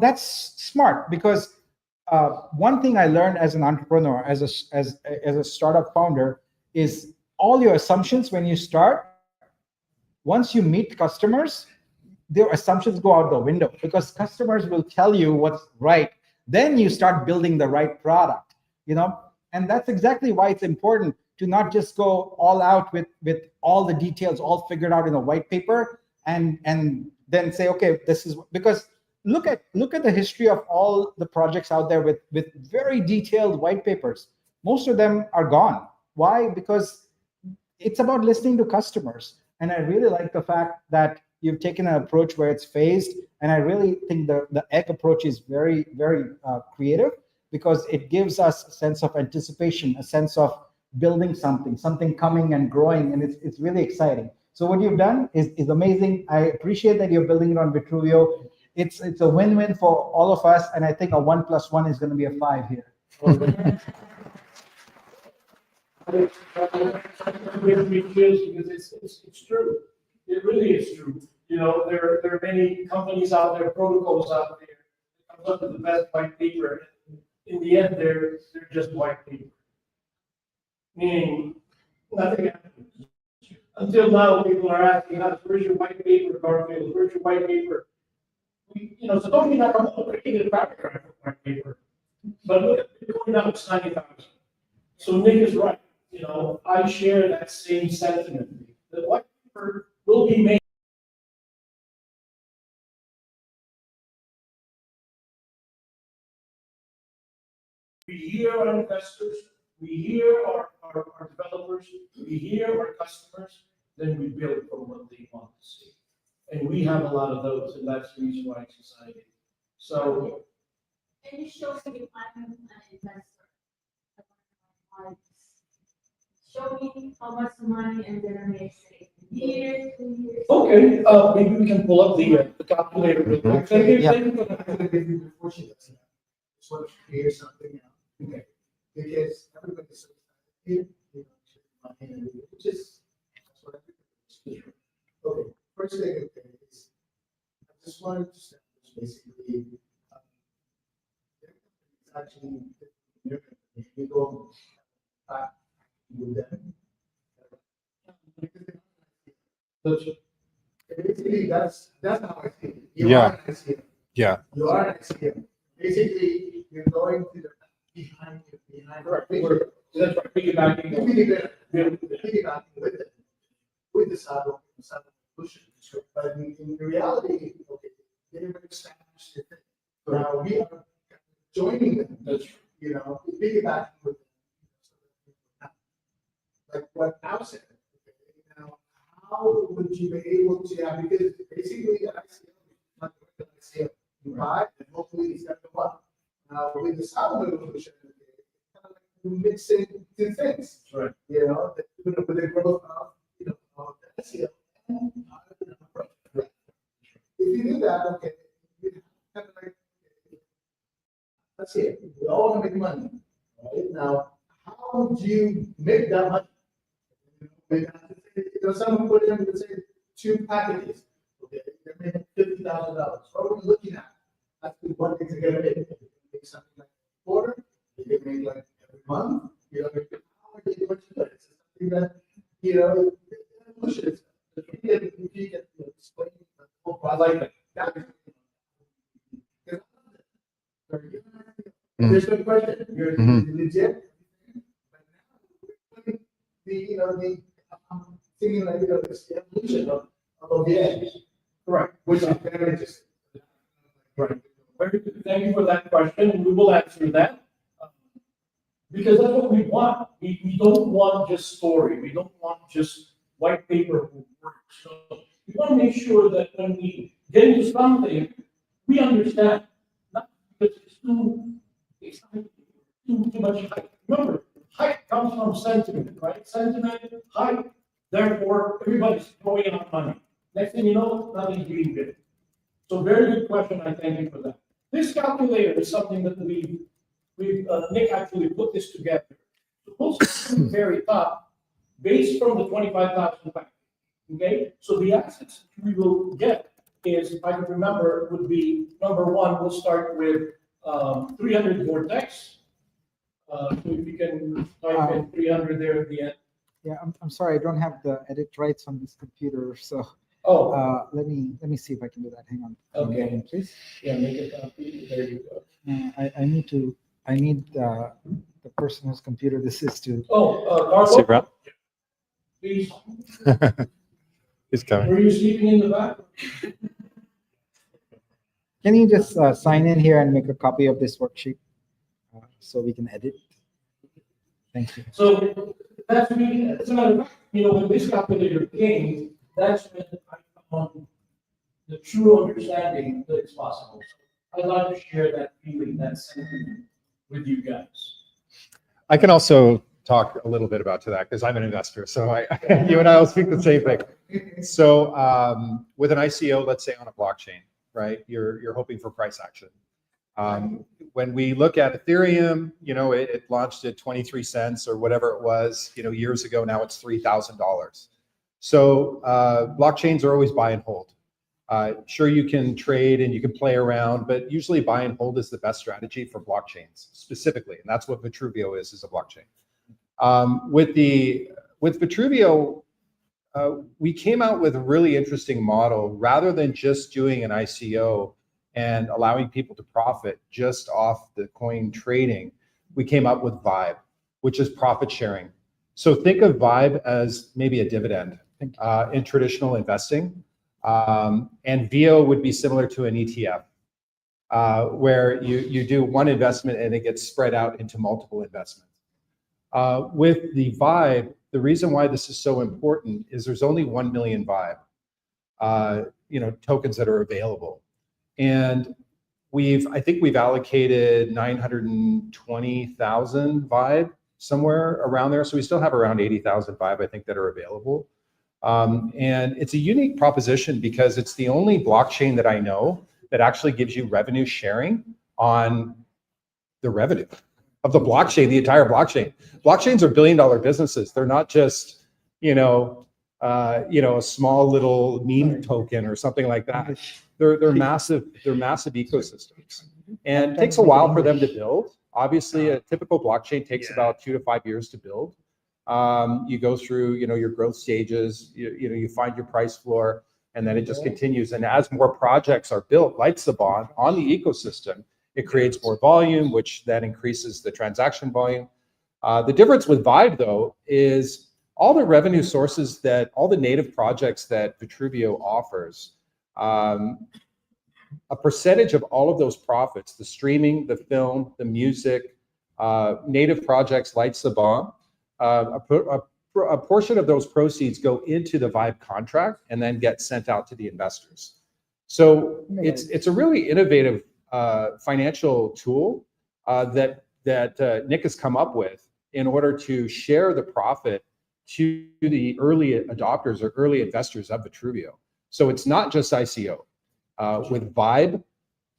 That's smart, because one thing I learned as an entrepreneur, as a startup founder, is all your assumptions when you start, once you meet customers, their assumptions go out the window, because customers will tell you what's right. Then you start building the right product, and that's exactly why it's important to not just go all out with all the details all figured out in a white paper and then say, okay, this is, because look at the history of all the projects out there with very detailed white papers. Most of them are gone. Why? Because it's about listening to customers. And I really like the fact that you've taken an approach where it's phased. And I really think the egg approach is very, very creative, because it gives us a sense of anticipation, a sense of building something coming and growing. And it's really exciting. So what you've done is amazing. I appreciate that you're building it on Vitruveo. It's a win-win for all of us. And I think a 1 + 1 is going to be a 5 here. Because it's true. It really is true. There are many companies out there, protocols out there, that comes up with the best white paper. In the end, they're just white paper. Meaning, nothing happens. Until now, people are asking us, where's your white paper, Garfield? Where's your white paper? So don't be like, I'm creating a paragraph of white paper. But look at Bitcoin now, it's 90,000. So Nick is right. I share that same sentiment. The white paper will be made. We hear our investors, we hear our developers, we hear our customers, then we build from what they want to see. And we have a lot of those, and that's the reason why it's exciting. So. And it shows me I'm an investor. Show me how much money and then I may say years, 2 years. Okay, maybe we can pull up the calculator real quick. Thank you. Yeah. Before she does that, just want to clear something out. Okay. Because everybody's so excited, which is, that's what everybody's doing. Okay, first thing, is, I just wanted to establish basically, it's actually, you go back with them. Basically, that's how I see it. You are an ICO. Yeah. You are an ICO. Basically, you're going to the behind. Correct. That's right. Piggybacking. Piggybacking with the Sabong solution. But in reality, okay, they were established it. Now we are joining them. That's true. Piggybacking with them. Like what Al said. Okay, now, how would you be able to have, because basically the ICO is not the ICO. You buy and hopefully it's going to go up. Now with the Sabong solution, kind of like mixing two things. Right. With the growth of of the ICO. If you do that, okay, you kind of like, let's see, we all want to make money, right? Now, how would you make that money? Someone put in, let's say, 2 packages, okay, they're making $50,000. What are we looking at? That's what things are going to make something like a quarter, they can make like every month, how are you going to do it? It's something that, evolution is. If you can explain the whole I like that. There's no question, you're Mhm. legit. The thinking like, this evolution of the edge, Correct. which is very interesting. Right. Very good. Thank you for that question. We will answer that. Because that's what we want. We don't want just story. We don't want just white paper work. So we want to make sure that when we get into something, we understand. Not because it's too exciting, too much hype. Remember, hype comes from sentiment, right? Sentiment, hype. Therefore, everybody's throwing out money. Next thing you know, nothing's being bid. So very good question. I thank you for that. This calculator is something that Nick actually put this together. Supposed to be very top, based from the 25,000 pack. Okay, so the assets we will get is, if I can remember, would be number one. We'll start with 300 vortex. So if you can type in 300 there at the end. Yeah, I'm sorry, I don't have the edit rights on this computer, so Oh, let me see if I can do that. Hang on. Okay. One moment, please. yeah, make it copy. There you go. I need the person whose computer this is to. Oh, Sit Carlo, around. please. He's coming. Were you sleeping in the back? Can you just sign in here and make a copy of this worksheet so we can edit? Thank you. So that's me, as a matter of fact, when this calculator came, that's when I found the true understanding that it's possible. So I'd like to share that feeling, that sentiment with you guys. I can also talk a little bit about to that because I'm an investor. So you and I will speak the same thing. So with an ICO, let's say on a blockchain, right? You're hoping for price action. When we look at Ethereum, it launched at 23 cents or whatever it was, years ago. Now it's $3,000. So blockchains are always buy and hold. Sure, you can trade and you can play around, but usually buy and hold is the best strategy for blockchains specifically, and that's what Vitruveo is a blockchain. With Vitruveo, we came out with a really interesting model. Rather than just doing an ICO and allowing people to profit just off the coin trading, we came up with Vibe, which is profit sharing. So think of Vibe as maybe a dividend in traditional investing. And VO would be similar to an ETF, where you do one investment and it gets spread out into multiple investments. With the Vibe, the reason why this is so important is there's only 1 million Vibe, tokens that are available. And I think we've allocated 920,000 Vibe, somewhere around there. So we still have around 80,000 Vibe, I think, that are available. And it's a unique proposition because it's the only blockchain that I know that actually gives you revenue sharing on the revenue of the blockchain, the entire blockchain. Blockchains are billion-dollar businesses. They're not just, a small little meme token or something like that. They're massive. They're massive ecosystems, and it takes a while for them to build. Obviously, a typical blockchain takes about 2 to 5 years to build. You go through, your growth stages. You find your price floor, and then it just continues. And as more projects are built, like Sabong, on the ecosystem, it creates more volume, which then increases the transaction volume. The difference with Vibe, though, is all the revenue sources all the native projects that Vitruveo offers, a percentage of all of those profits, the streaming, the film, the music, native projects like Sabong, a portion of those proceeds go into the Vibe contract and then get sent out to the investors. So it's a really innovative financial tool that Nick has come up with in order to share the profit to the early adopters or early investors of Vitruveo. So it's not just ICO. With Vibe,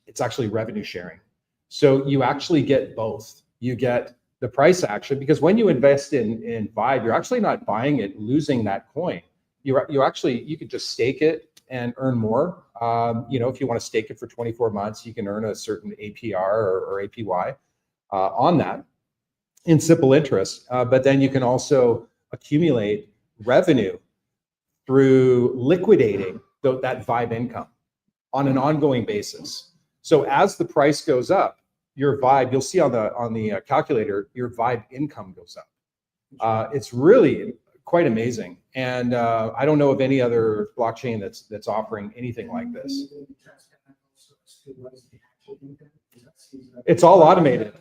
it's actually revenue sharing. So you actually get both. You get the price action, because when you invest in Vibe, you're actually not buying it, losing that coin. You could just stake it and earn more. If you want to stake it for 24 months, you can earn a certain APR or APY on that in simple interest. But then you can also accumulate revenue through liquidating that Vibe income on an ongoing basis. So as the price goes up, your Vibe, you'll see on the calculator, your Vibe income goes up. It's really quite amazing. And I don't know of any other blockchain that's offering anything like this. It's all automated.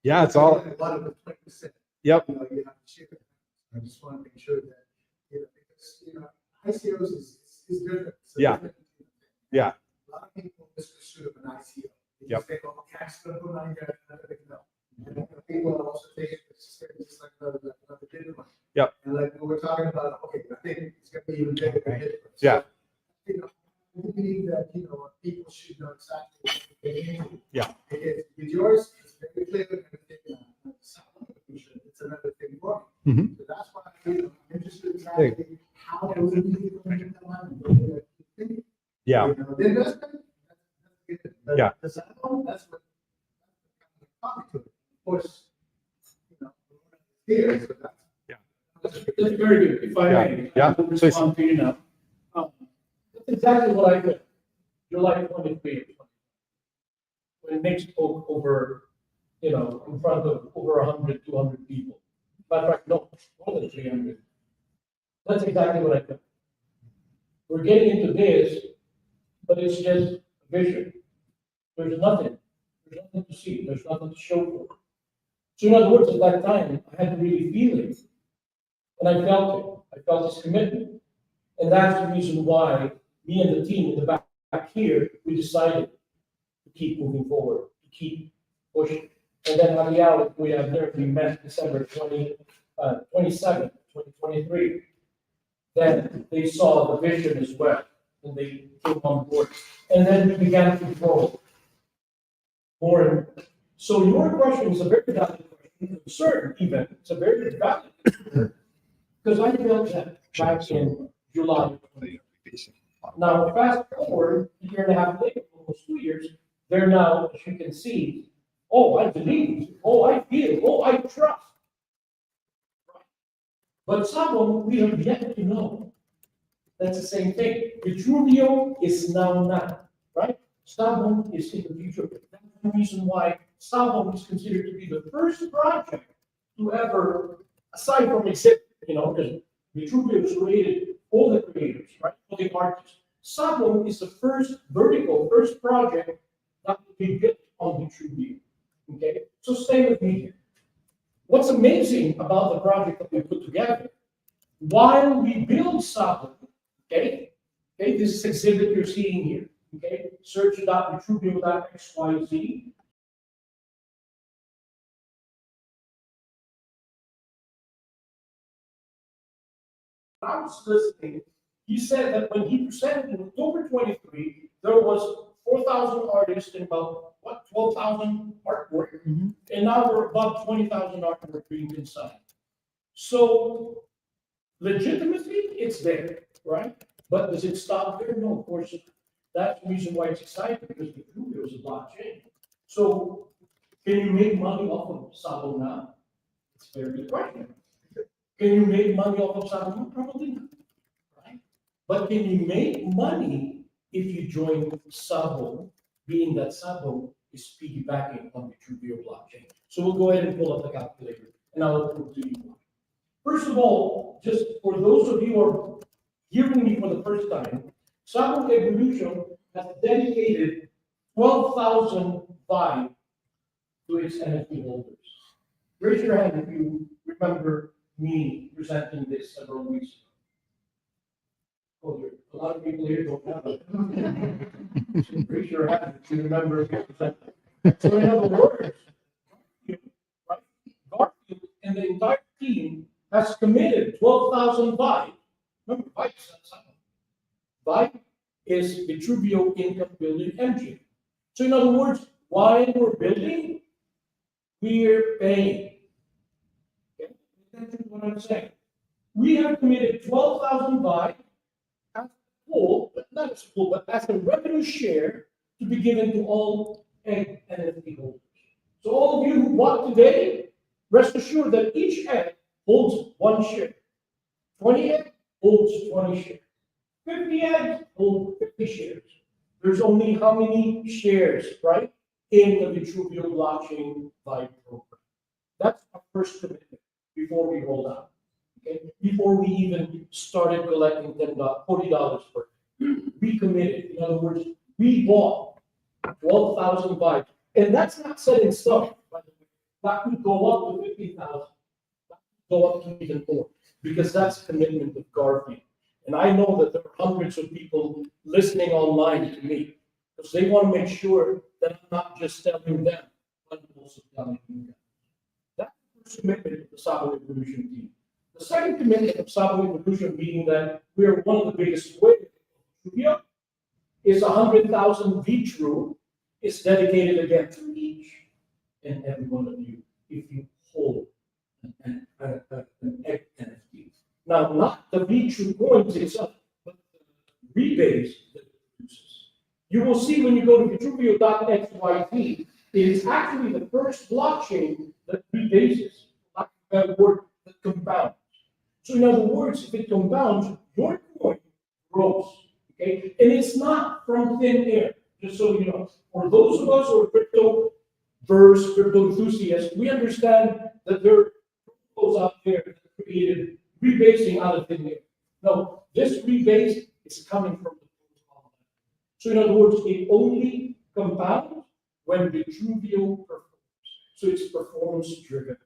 Yeah, it's all. A lot of the 20%. Yep. You know, you have to ship it. I just want to make sure that, because, ICOs is different. It's a Yeah. different thing. Yeah. A lot of people misconstrue an ICO. They Yep. just think, oh, cash gonna put money there, no. And people also think it's just like another Bitcoin. Yep. And like when we're talking about, okay, I think it's gonna be even bigger than Bitcoin. Yeah. So, I believe that, people should know exactly what they're getting into. Yeah. Because with yours, it's very clear and everything. It's another thing for me. Mhm. So that's why I'm interested in exactly how do we make that money? Yeah. The investment, that's good. But Yeah. the Sabong, that's what, of course, here, so that's. Yeah. That's very good, if I may. Yeah. I will respond to you now. That's exactly what I did. July 23. When it makes spoke over, in front of over 100, 200 people. Matter of fact, no, more than 300. That's exactly what I did. We're getting into this, but it's just vision. There's nothing to see, there's nothing to show for it. So in other words, at that time, I had to really feel it. And I felt it. I felt his commitment. And that's the reason why me and the team in the back here, we decided to keep moving forward, to keep pushing. And then on the out, we met December 27th, 2023. Then they saw the vision as well, and they came on board. And then we began to grow more and more. So your question is a very valid question, concern even, it's a very valid concern. Because I built that back in July. Now, fast forward a year and a half later, almost 2 years, they're now, as you can see, oh, I believe, oh, I feel, oh, I trust. But Sabong, we have yet to know. That's the same thing. Vitruveo is now not, right? Sabong is in the future. That's the reason why Sabong is considered to be the first project to ever, aside from exhibit, because Vitruveo is created all the creators, right? All the artists. Sabong is the first project that will be built on Vitruveo. Okay, so stay with me here. What's amazing about the project that we put together, while we build Sabong, okay, this is exhibit you're seeing here, okay, search.vitruveo.xyz. I was listening, he said that when he presented in October 23, there was 4,000 artists and about 12,000 artwork, and now we're above 20,000 artwork being consigned. So legitimately, it's there, right? But does it stop there? No, of course not. That's the reason why it's exciting, because Vitruveo is a blockchain. So can you make money off of Sabong now? It's a very good question. Can you make money off of Sabong? Probably not, right? But can you make money if you join Sabong, being that Sabong is piggybacking on the Vitruveo blockchain? So we'll go ahead and pull up the calculator, and I'll prove to you why. First of all, just for those of you who are hearing me for the first time, Sabong Evolution has dedicated 12,000 Vibe to its NFT holders. Raise your hand if you remember me presenting this several weeks ago. Oh, a lot of people here don't have it. Raise your hand if you remember presenting. So in other words, Garfield and the entire team has committed 12,000 Vibe. Remember, Vibe is not something. Vibe is Vitruveo income building engine. So in other words, while we're building, we're paying. Okay? Attention to what I'm saying. We have committed 12,000 Vibe as a pool, but not as a pool, but as a revenue share to be given to all NFT holders. So all of you who bought today, rest assured that each egg holds 1 share. 20 eggs holds 20 shares. 50 eggs hold 50 shares. There's only how many shares, right? in the Vitruveo blockchain Vibe program. That's our first commitment before we roll out. Okay, before we even started collecting $40 per day. We committed. In other words, we bought 12,000 Vibes, and that's not set in stone. By the way, that could go up to 50,000. That could go up to even more, because that's a commitment of Garfield. And I know that there are hundreds of people listening online to me, because they want to make sure that I'm not just telling them, but I'm also telling you guys. That's the first commitment of the Sabong Evolution team. The second commitment of Sabong Evolution, meaning that we are one of the biggest waves is 100,000 Vitru is dedicated again to each and every one of you if you hold an NFT. Now, not the Vitru coins itself, but the rebase that it produces. You will see when you go to Vitruveo.xyz, it is actually the first blockchain that rebases, like a word that compounds. So in other words, if it compounds, your coin grows. Okay, and it's not from thin air. Just so you know, for those of us who are crypto enthusiasts, we understand that there are protocols out there that created rebasing out of thin air. No, this rebase is coming from the protocol. So in other words, it only compounds when Vitruveo performs. So it's performance driven.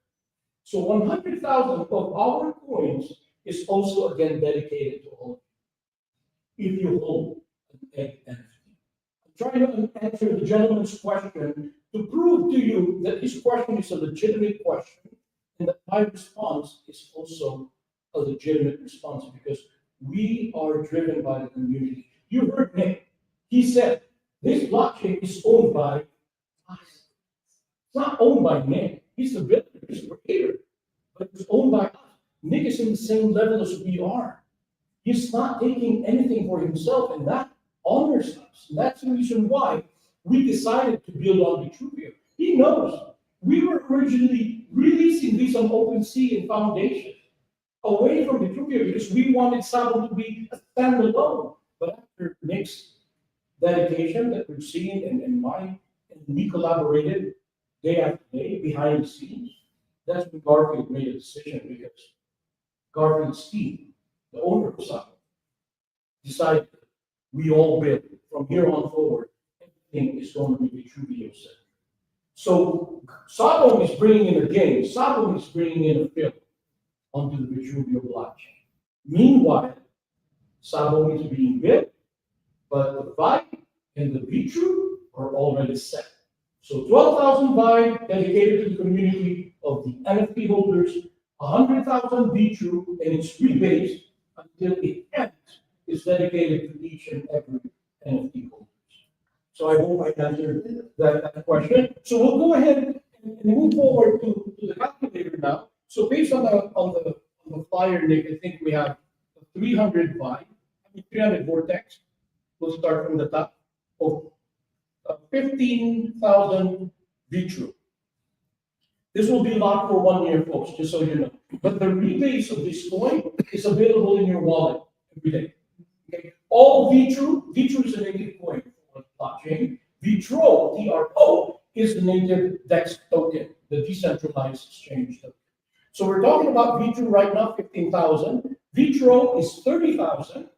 So 100,000 of our coins is also again dedicated to all of you. If you hold an NFT. I'm trying to answer the gentleman's question to prove to you that his question is a legitimate question and that my response is also a legitimate response because we are driven by the community. You heard Nick. He said this blockchain is owned by us. It's not owned by Nick. He's the builder, he's the creator, but it's owned by us. Nick is in the same level as we are. He's not taking anything for himself, and that honors us. And that's the reason why we decided to build on Vitruveo. He knows we were originally releasing these on OpenSea and Foundation away from Vitruveo because we wanted Sabong to be a standalone. But after Nick's dedication that we've seen and we collaborated day after day behind the scenes, that's when Garfield made a decision because Garfield's team, the owner of Sabong, decided we all build from here on forward, everything is going to be Vitruveo centered. So Sabong is bringing in a game, Sabong is bringing in a film onto the Vitruveo blockchain. Meanwhile, Sabong is being built, but the Vibe and the Vitru are already set. So 12,000 Vibe dedicated to the community of the NFT holders, 100,000 Vitru, and it's rebased until it ends is dedicated to each and every NFT holders. So I hope I answered that question. So we'll go ahead and move forward to the calculator now. So based on the flyer, Nick, I think we have 300 Vibe, 300 Vortex. We'll start from the top of 15,000 Vitru. This will be locked for 1 year, folks, just so you know. But the rebase of this coin is available in your wallet every day. Okay. All Vitru is a native coin on the blockchain. Vitro, TRO, is the native DEX token, the decentralized exchange token. So we're talking about Vitru right now, 15,000. Vitro is 30,000.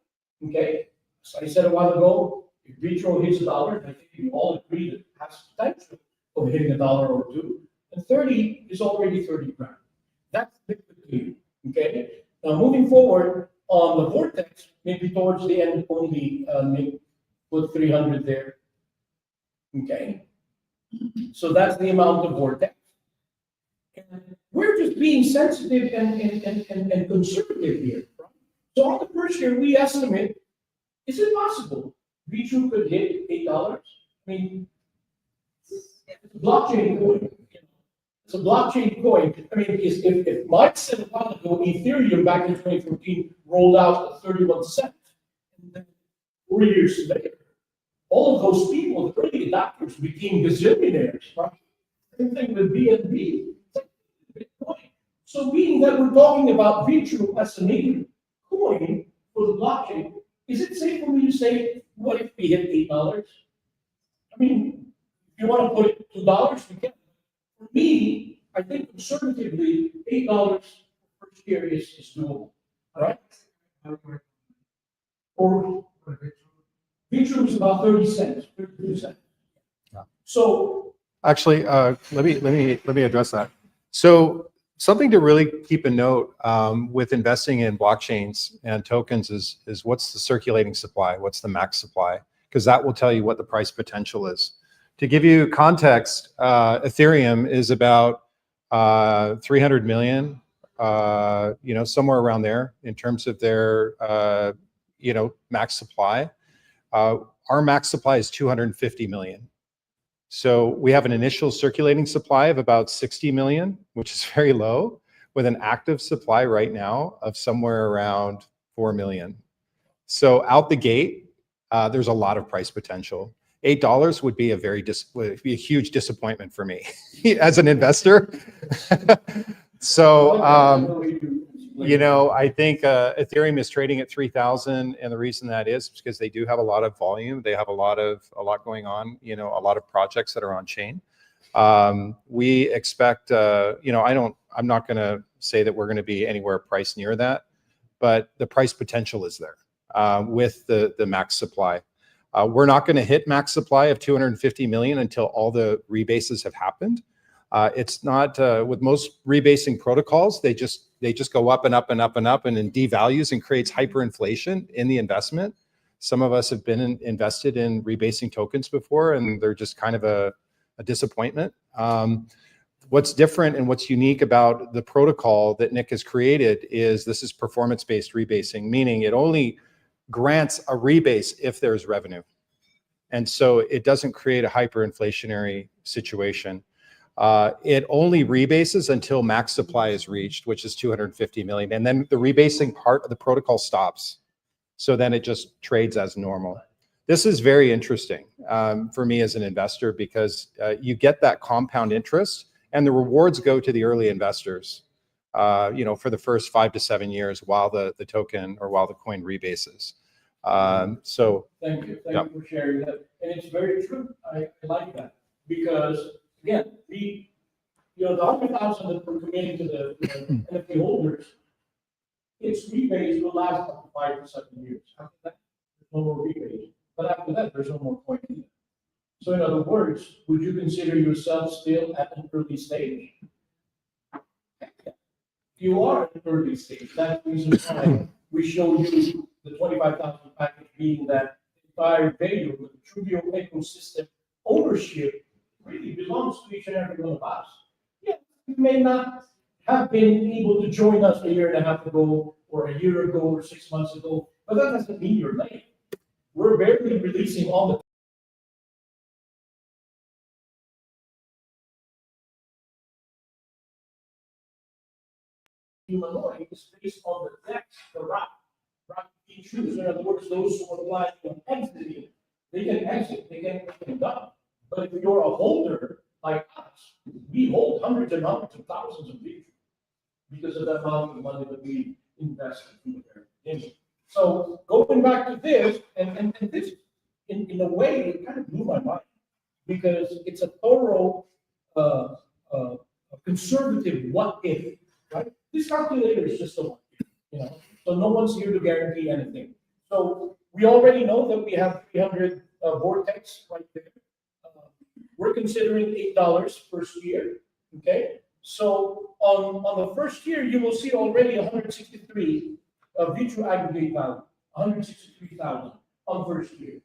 Okay. As I said a while ago, if Vitro hits $1, I think we all agree that it has potential of hitting $1 or $2. And 30 is already 30 grand. That's liquid to you. Okay. Now moving forward on the Vortex, maybe towards the end only put 300 there. Okay. So that's the amount of Vortex. And we're just being sensitive and conservative here. Right? So on the first year, we estimate, is it possible Vitru could hit $8? I mean, it's a blockchain coin. It's a blockchain coin. I mean, if Mike said a while ago, Ethereum back in 2014 rolled out at 31 cents, and then 4 years later, all of those people, the early adopters, became gazillionaires. Right? Same thing with BNB, Bitcoin. So meaning that we're talking about Vitru as a native coin for the blockchain, is it safe for me to say, what if we hit $8? I mean, you want to put it $2, you can. For me, I think conservatively, $8 per year is doable, right? Or Vitru is about 30 cents, 32 cents. Yeah. So Actually, let me address that. So something to really keep a note with investing in blockchains and tokens is what's the circulating supply, what's the max supply, because that will tell you what the price potential is. To give you context, Ethereum is about 300 million, somewhere around there in terms of their max supply. Our max supply is 250 million. So we have an initial circulating supply of about 60 million, which is very low, with an active supply right now of somewhere around 4 million. So out the gate, there's a lot of price potential. $8 would be a huge disappointment for me as an investor. So, I think Ethereum is trading at 3,000, and the reason that is because they do have a lot of volume. They have a lot going on. A lot of projects that are on chain. We expect. I'm not going to say that we're going to be anywhere priced near that, but the price potential is there with the max supply. We're not going to hit max supply of 250 million until all the rebases have happened. It's not with most rebasing protocols, they just go up and up and up and up and then devalues and creates hyperinflation in the investment. Some of us have been invested in rebasing tokens before, and they're just kind of a disappointment. What's different and what's unique about the protocol that Nick has created is this is performance-based rebasing, meaning it only grants a rebase if there's revenue. And so it doesn't create a hyperinflationary situation. It only rebases until max supply is reached, which is 250 million. And then the rebasing part of the protocol stops. So then it just trades as normal. This is very interesting for me as an investor because you get that compound interest and the rewards go to the early investors, for the first 5 to 7 years while the token or while the coin rebases. So thank you for sharing that. And it's very true. I like that because again, the 100,000 that we're committing to the NFT holders, its rebase will last up to 5 to 7 years. After that, there's no more rebate. But after that, there's no more coin either. So in other words, would you consider yourself still at an early stage? You are at an early stage. That's the reason why we showed you the 25,000 package being that entire value of the Vitruveo ecosystem ownership really belongs to each and every one of us. Yeah, you may not have been able to join us a year and a half ago, or a year ago, or 6 months ago, but that doesn't mean you're late. We're barely releasing all the humanoid is based on the decks, the rock features. In other words, those who apply to exiting, they can exit, they can done. But if you're a holder like us, we hold hundreds and hundreds of thousands of features because of the amount of money that we invest in. So going back to this, and this, in a way, it kind of blew my mind because it's a thorough, conservative what if, right? This calculator is just a what if, so no one's here to guarantee anything. So we already know that we have 300 vortex right there. We're considering $8 first year, okay? So on the first year, you will see already 163 Vitru aggregate value, 163,000 on first year.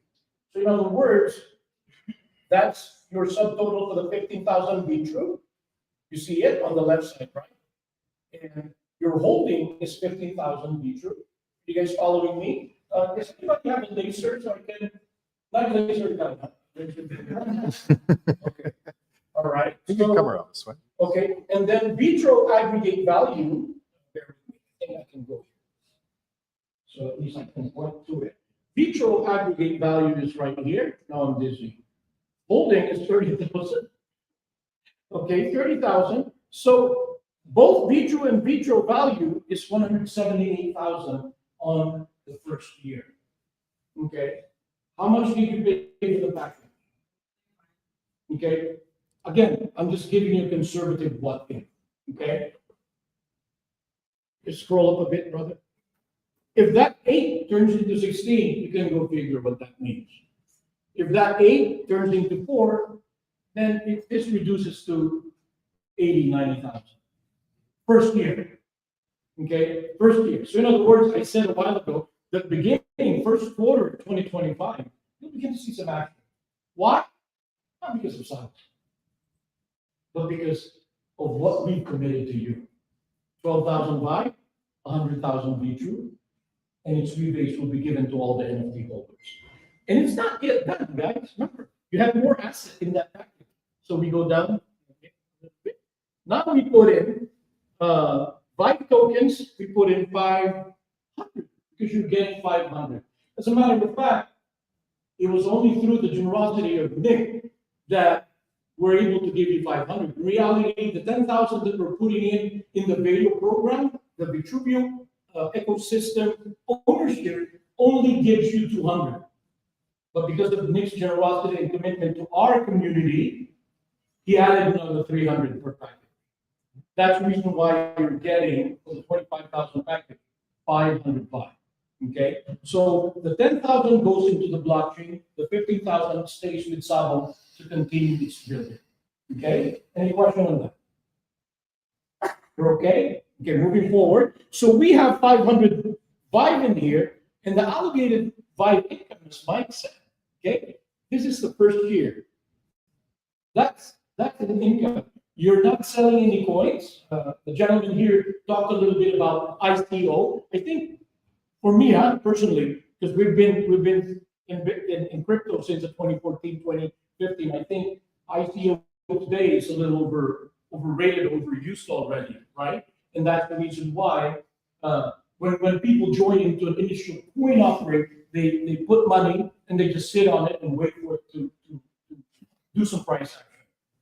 So in other words, that's your subtotal for the 15,000 Vitru. You see it on the left side, right? And your holding is 15,000 Vitru. You guys following me? Does anybody have a laser so I can, not laser gun? Okay. All right. You can come around this way. Okay, and then Vitro aggregate value. I think I can go here. So at least I can point to it. Vitro aggregate value is right here. Now I'm dizzy. Holding is 30,000. Okay, 30,000. So both Vitro and Vitro value is 178,000 on the first year. Okay, how much did you pay for the package? Okay? Again, I'm just giving you a conservative what if, okay? Just scroll up a bit, brother. If that 8 turns into 16, you can go figure what that means. If that 8 turns into 4, then this reduces to 80, 90,000. First year. Okay, first year. So in other words, I said a while ago that beginning first quarter of 2025, you'll begin to see some action. Why? Not because of science, but because of what we've committed to you. 12,000 buy, 100,000 be true, and its rebates will be given to all the NFT holders. And it's not yet done, guys. Remember, you have more asset in that package. So we go down. Now we put in 5 tokens. We put in 500 because you get 500. As a matter of fact, it was only through the generosity of Nick that we're able to give you 500. In reality, the 10,000 that we're putting in the video program, the Vitruveo ecosystem ownership only gives you 200. But because of Nick's generosity and commitment to our community, he added another 300 per package. That's the reason why you're getting for the 25,000 package, 505. Okay, so the 10,000 goes into the blockchain, the 15,000 stays with Sabong to continue its building. Okay, any question on that? You're okay? Okay, moving forward. So we have 500 Vive in here, and the allocated Vive income, as Mike said. Okay, this is the first year. That's an income. You're not selling any coins. The gentleman here talked a little bit about ICO. I think for me, personally, because we've been in crypto since 2014, 2015. I think ICO today is a little overrated, overused already, right? And that's the reason why when people join into an initial coin offering, they put money and they just sit on it and wait for it to do some price action.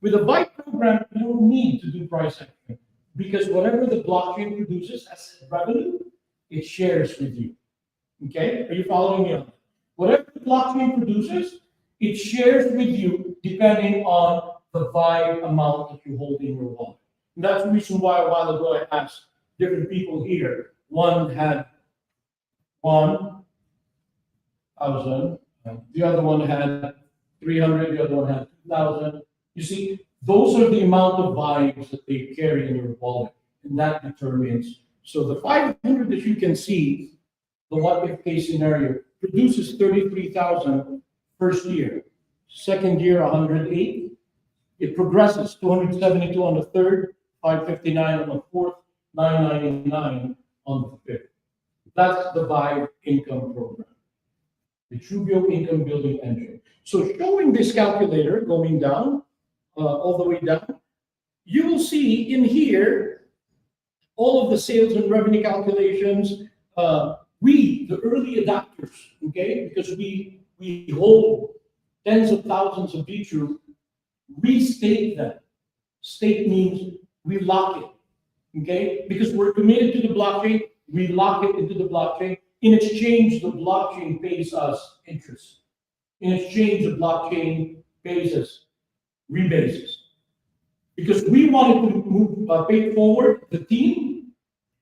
With a Vive program, you don't need to do price action because whatever the blockchain produces as revenue, it shares with you. Okay? Are you following me on that? Whatever the blockchain produces, it shares with you depending on the Vive amount that you hold in your wallet. And that's the reason why a while ago I asked different people here. One had 1,000, the other one had 300, the other one had 2,000. You see, those are the amount of Vives that they carry in your wallet, and that determines. So the 500 that you can see, the what if case scenario, produces 33,000 first year. Second year, 108. It progresses 272 on the third, 559 on the fourth, 999 on the fifth. That's the Vive income program, the Vitruveo income building engine. So showing this calculator going down, all the way down, you will see in here all of the sales and revenue calculations. We, the early adopters, okay, because we hold tens of thousands of Vitru, we state that. State means we lock it, okay? Because we're committed to the blockchain, we lock it into the blockchain. In exchange, the blockchain pays us interest. In exchange, the blockchain pays us rebases. Because we wanted to move, pay forward the team.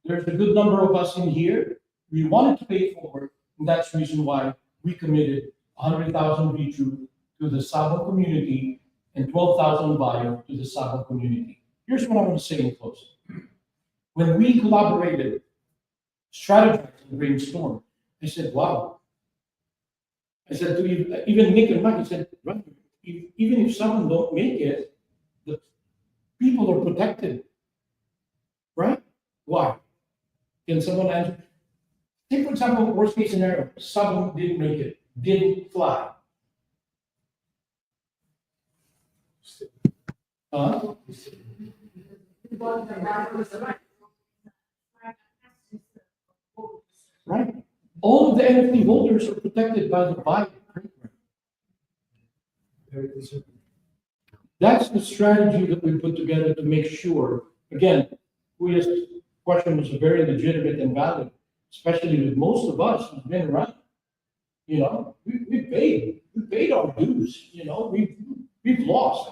There's a good number of us in here. We wanted to pay forward, and that's the reason why we committed 100,000 Vitru to the Sabong community and 12,000 Vive to the Sabong community. Here's what I want to say in closing. When we collaborated, strategized, and brainstormed, I said, wow. I said to even Nick and Mike, I said, right, even if someone don't make it, the people are protected, right? Why? Can someone answer? Take, for example, worst case scenario, someone didn't make it, didn't fly. Right? All of the NFT holders are protected by the Vive program. That's the strategy that we put together to make sure, again, Kuya's question was very legitimate and valid, especially with most of us who've been around. You know, we paid our dues. You know, we've lost.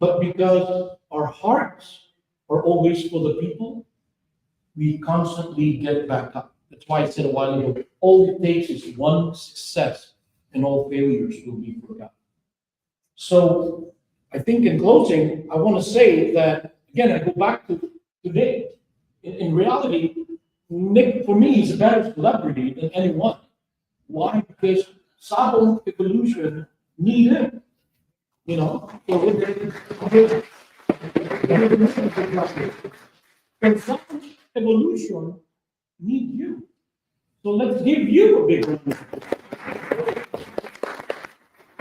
But because our hearts are always for the people, we constantly get back up. That's why I said a while ago, all it takes is one success and all failures will be forgotten. So I think in closing, I want to say that, again, I go back to Nick. In reality, Nick, for me, is a better celebrity than anyone. Why? Because Sabong evolution need him. You know? And Sabong evolution need you. So let's give you a big round.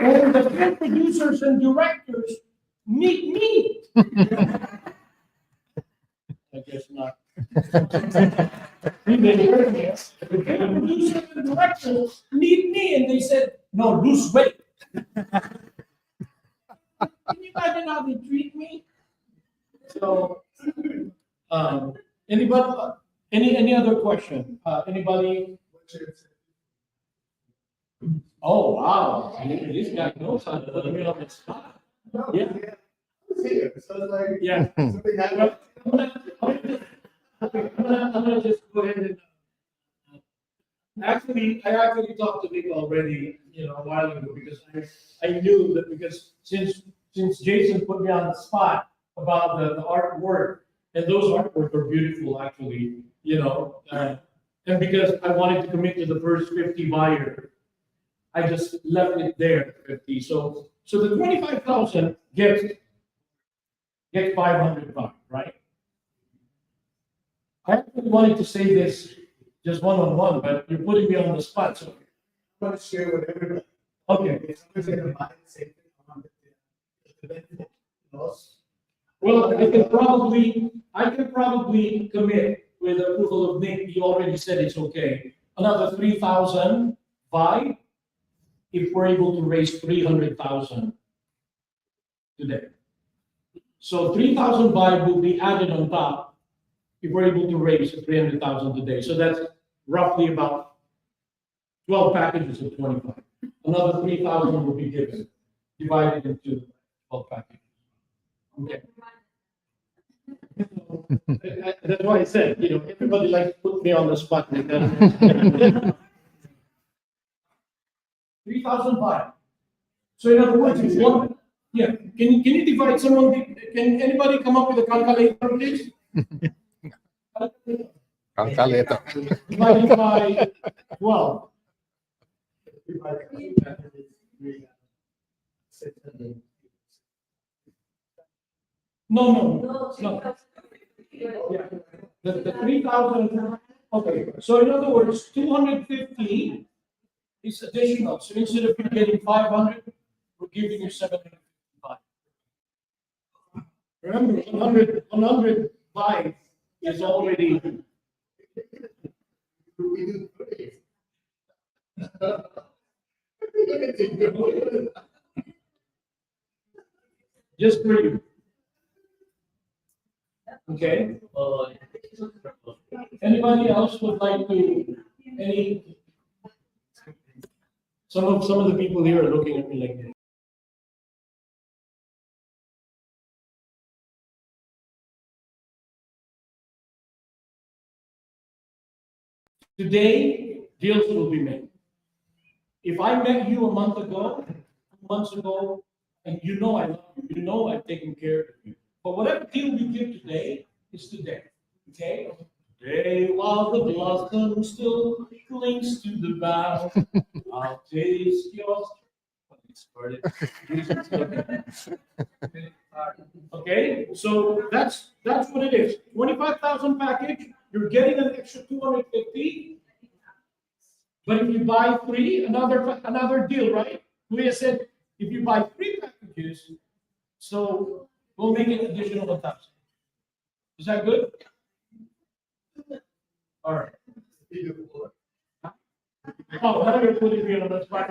And the film producers and directors need me. I guess not. The film producers and directors need me, and they said, "No, lose weight." Can you imagine how they treat me? So, anybody, any other question? Anybody? Oh, wow. This guy knows how to put me on the spot. Yeah. Yeah. I'm gonna just go ahead and I actually talked to Nick already, a while ago, because I knew that, because since Jason put me on the spot about the artwork, and those artwork are beautiful, actually, and because I wanted to commit to the first 50 buyer, I just left it there at 50. So the 25,000 gets 500 bucks, right? I actually wanted to say this just one-on-one, but you're putting me on the spot, so. I'm gonna share with everybody. Okay. It's gonna buy the same thing on the benefit loss. Well, I can probably commit with approval of Nick. He already said it's okay. Another 3,000 buy if we're able to raise 300,000 today. So 3,000 buy will be added on top if we're able to raise 300,000 today. So that's roughly about 12 packages of 25. Another 3,000 will be given, divided into 12 packages. Okay. That's why I said, everybody likes to put me on the spot. 3,000 buy. So in other words, it's one. Yeah. Can you divide someone? Can anybody come up with a calculator, please? Calculator. Divided by 12. No. Yeah. The 3,000. Okay. So in other words, 250 is additional. So instead of you getting 500, we're giving you 755. Remember, 100 buy is already. Just for you. Okay. Anybody else would like to? Some of the people here are looking at me like this. Today, deals will be made. If I met you a month ago, 2 months ago, and I love you, I've taken care of you. But whatever deal we give today is today. Okay? Today, while the blossom still clings to the bough, I'll taste your. Okay, so that's what it is. 25,000 package, you're getting an extra 250. But if you buy 3, another deal, right? Leah said, if you buy 3 packages, so we'll make it additional 1,000. Is that good? All right. Oh, now you're putting me on the spot.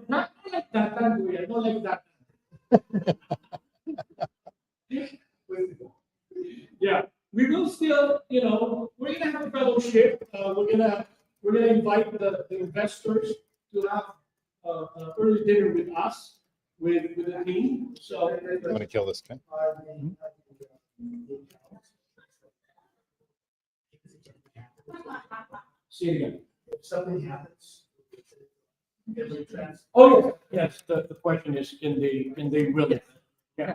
Not like that, not like that. Yeah, we will still, we're gonna have a fellowship. We're gonna invite the investors to have an early dinner with us. with the team. So I'm gonna kill this guy. see it again. If something happens. Every trans. Oh, yes, the question is, can they really? Yeah.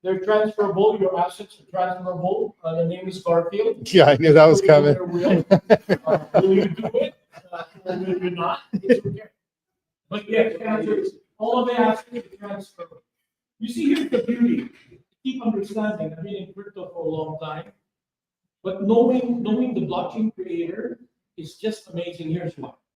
They're transferable, your assets are transferable, the name is Garfield. Yeah, I knew that was coming. Will you do it? Or will you not? It's okay. But yes, the answer is, all of the assets are transferable. You see, here's the beauty, keep understanding, I've been in crypto for a long time, but knowing the blockchain creator is just amazing, here's why.